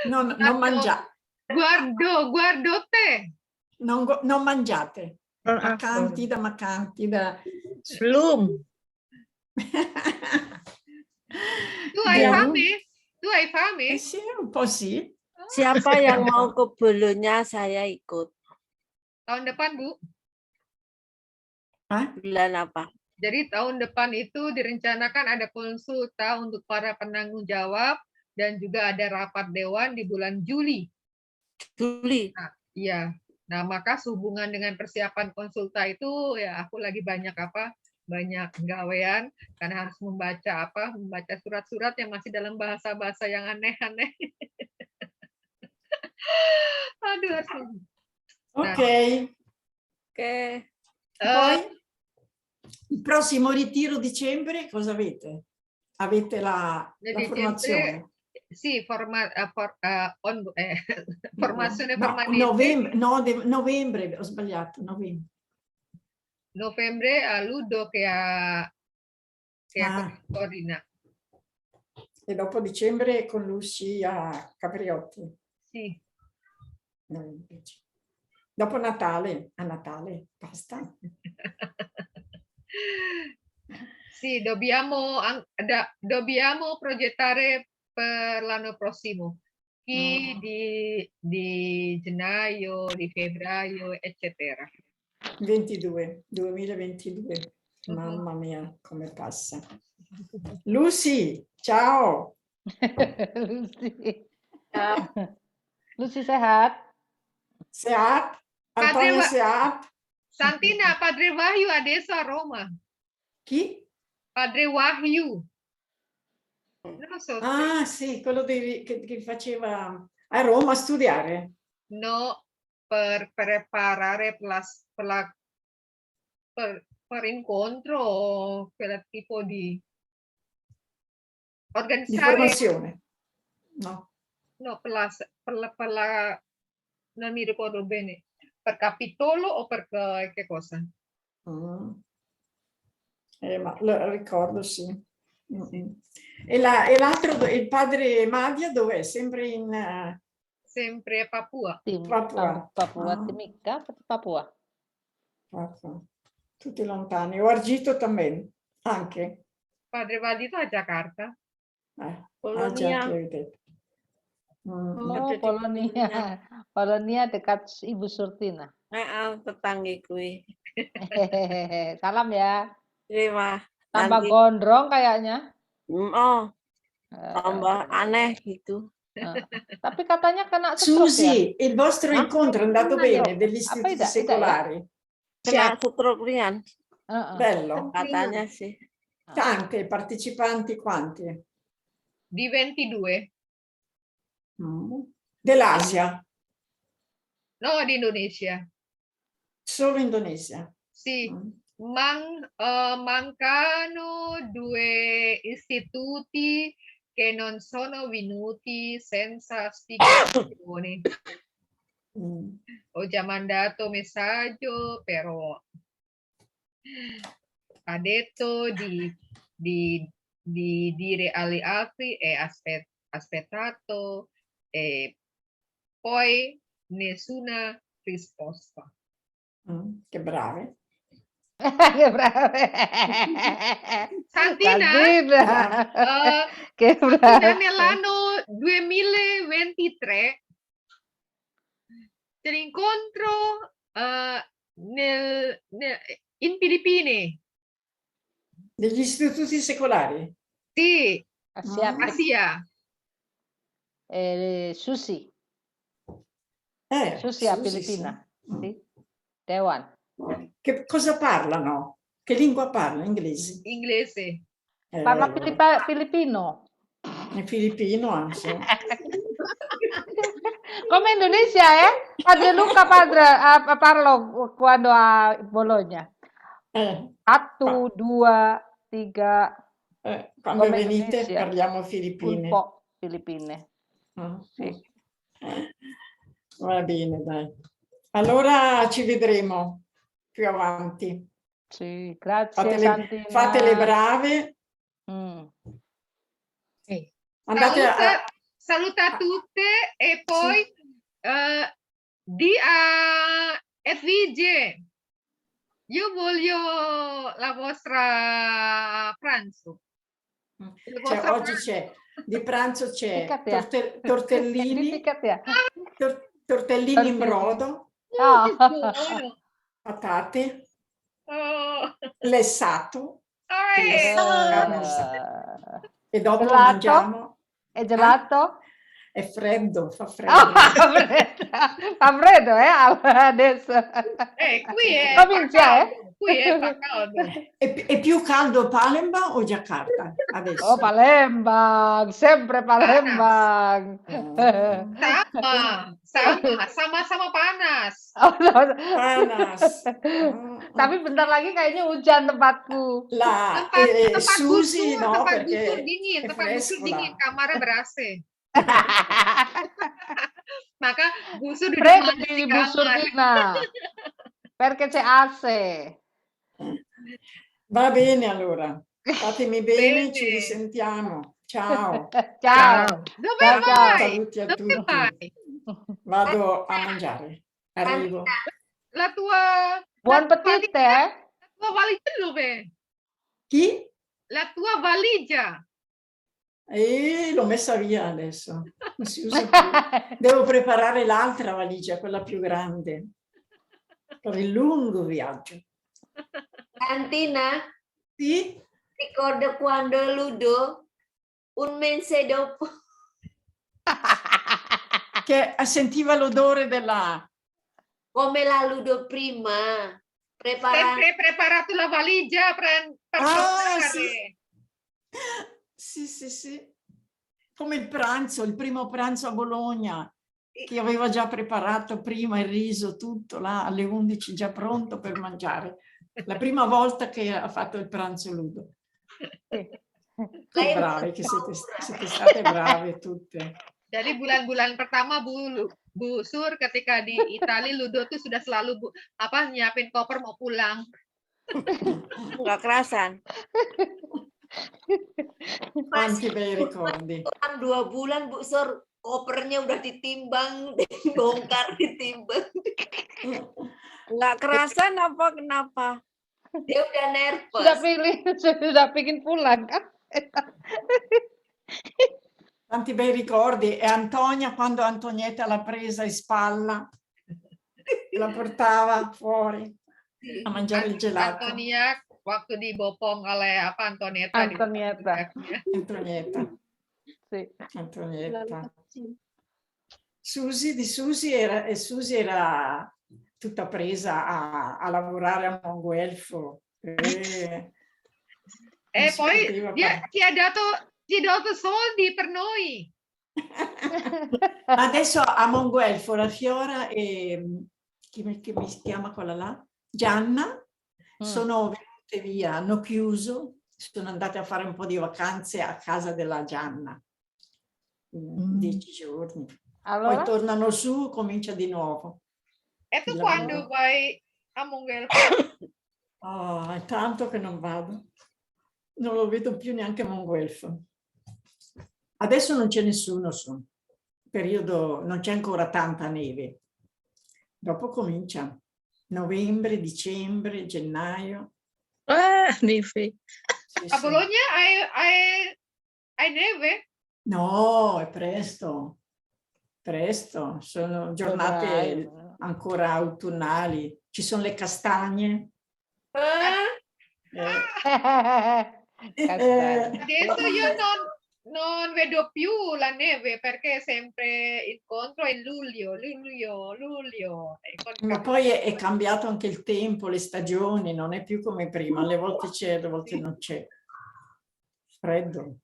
Non mangiate. Guardo te. Non mangiate. Macanti da... Belum. Tu hai fame? Tu hai fame? Sì, un po' sì. Siapa yang mau ke Bologna, saya ikut. Tahun depan, Bu. Hah? Bulan apa? Jadi tahun depan itu direncanakan ada konsulta untuk para penanggung jawab dan juga ada rapat dewan di bulan Juli. Juli. Nah, iya. Nah, maka sehubungan dengan persiapan konsulta itu ya aku lagi banyak banyak gawean karena harus membaca surat-surat yang masih dalam bahasa-bahasa yang aneh-aneh. Aduh, harus. Ok. Oke. Poi il prossimo ritiro dicembre cosa avete? Avete la formazione? Sì, formazione No, permanente. novembre, ho sbagliato, Novembre a Ludo che coordina. E dopo dicembre con Lucy a Capriotti. Sì. Dopo Natale, a Natale, basta. Sì, dobbiamo progettare per l'anno prossimo. Chi di gennaio, di febbraio, eccetera. 2022. Mamma mia, come passa. Lucy, ciao. Lucy. Lucy sehat? Sehat? Antonio sehat? Santina, Padre Wahyu adesso a Roma. Chi? Padre Wahyu. Non so. Ah, sì, quello che faceva a Roma a studiare. No, per preparare per incontro, quel tipo di organizzare. Di formazione. No. No, per la non mi ricordo bene. Per capitolo o per che cosa? Ma lo ricordo, sì. E l'altro, il padre Madia, dov'è? Sempre Sempre a Papua. Papua Timika, Papua. Tutti lontani. O Argito también, anche. Padre Valdito a Jakarta. Polonia. Oh, Polonia. Polonia dekat Ibu Surtina. Tetanggiku. Salam ya. Terima. Tambah gondrong kayaknya. Tambah aneh gitu. Tapi katanya kena stroke. Susi, il vostro incontro è andato bene degli istituti secolari? Kena stroke ringan. Bello. Katanya sih. Tante partecipanti, quanti? Di 22. Dell'Asia? No, di Indonesia. Solo Indonesia? Sì. Mancano 2 istituti che non sono venuti senza spiegazioni. Ho già mandato messaggio, però ha detto di dire agli altri e aspettato e poi nessuna risposta. Che brave. Che brave. Santina, che brave. nell'anno 2023 c'è l'incontro in Filippine. Degli istituti secolari? Sì, Asia. Susi. Susi a Filipina. Sì. Dewan. Che cosa parlano? Che lingua parlano? Inglese? Inglese. Parla Filipino. In filippino anche. Come Indonesia, Padre Luca parlo quando a Bologna. 1, 2, 3. Quando venite parliamo filippine. Un po' filippine. Sì. Va bene, dai. Allora ci vedremo più avanti. Sì, grazie Santina. Fate le brave. Sì. Andate saluta tutte e poi di a FVG. Io voglio la vostra pranzo. Cioè, oggi c'è di pranzo c'è tortellini, tortellini in brodo, patate, lessato e dopo gelato? mangiamo. E gelato? È freddo, fa freddo. Fa freddo, adesso. Qui è comincia, qui fa caldo. È più caldo Palembang o Jakarta adesso? Oh, Palembang, sempre Palembang. Sama-sama panas. Oh, no. Panas. Tapi bentar lagi kayaknya hujan tempatku. Tempat Susi busur, no, tempat perché busur dingin, è tempat busur fresco dingin, là. kamarnya ber-AC. Maka busur duduk Prego manis di di busur kamar. Dina, perché c'è AC. Va bene allora, fatemi bene, ci Bene. risentiamo. Ciao. Ciao. Dove Ciao, ciao. vai? Saluti a Dove tutti. vai? Vado a mangiare. Arrivo. La tua Buon petite, la tua valigia dove? Chi? La tua valigia. L'ho messa via adesso. Non si usa più. Devo preparare l'altra valigia, quella più grande, per il lungo viaggio. Santina, Sì? ricorda quando Ludo un mese dopo Che sentiva l'odore della... come la Ludo prima, Sempre preparato la valigia per tornare. Sì. Come il pranzo, il primo pranzo a Bologna, che aveva già preparato prima il riso, tutto là alle 11 già pronto per mangiare. La prima volta che ha fatto il pranzo Ludo. Che bravi, che siete state brave tutte. Jadi bulan-bulan pertama Bu Sur ketika di Italia, Ludo tuh sudah selalu nyiapin koper mau pulang. Nggak kerasan. Quanti bei ricordi. 2 bulan Bu Sur, kopernya udah ditimbang, dibongkar, ditimbang. Nggak kerasan apa kenapa? Dia udah nervous. sudah pingin pulang kan? Tanti bei ricordi. E Antonia, quando Antonietta l'ha presa in spalla, la portava fuori a mangiare il gelato. Antonia waktu dibopong oleh Antonietta. Antonietta. Sì. Antonietta. Susi era tutta presa a lavorare a Monguelfo. E poi ti ha dato soldi per noi. Adesso a Monguelfo la Fiora e chi mi chiama quella là? Gianna sono venute via, hanno chiuso, sono andate a fare un po' di vacanze a casa della Gianna. 10 giorni. Allora? Poi tornano su, comincia di nuovo. E tu quando vai a Monguelfo? È tanto che non vado. Non lo vedo più neanche a Monguelfo. Adesso non c'è nessuno su. Periodo, non c'è ancora tanta neve. Dopo comincia. Novembre, dicembre, gennaio. Neve. A Bologna hai neve? No, è presto. Presto. Sono giornate ancora autunnali. Ci sono le castagne. Adesso io non vedo più la neve perché è sempre incontro in luglio. Ma poi è cambiato anche il tempo, le stagioni, non è più come prima. Alle volte c'è, alle volte non c'è. Freddo.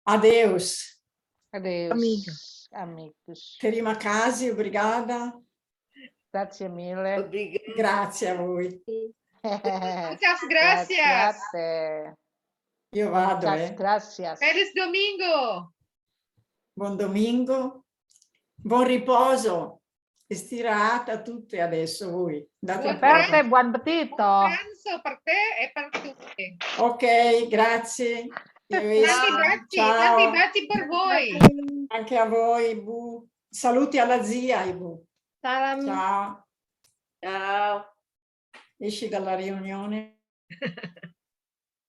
Adeus. Adeus, amigos. Terima Casi, obrigada. Grazie mille. Grazie a voi. Muchas gracias. Io vado. Gracias. Feliz domingo. Buon domingo. Buon riposo. Estirata a tutte adesso voi. Per te, buon appetito. Buon pranzo per te e per tutti. Ok, grazie. Tanti baci per voi. Anche a voi, Ibu. Saluti alla zia, Ibu. Salam. Ciao. Ciao. Esci dalla riunione.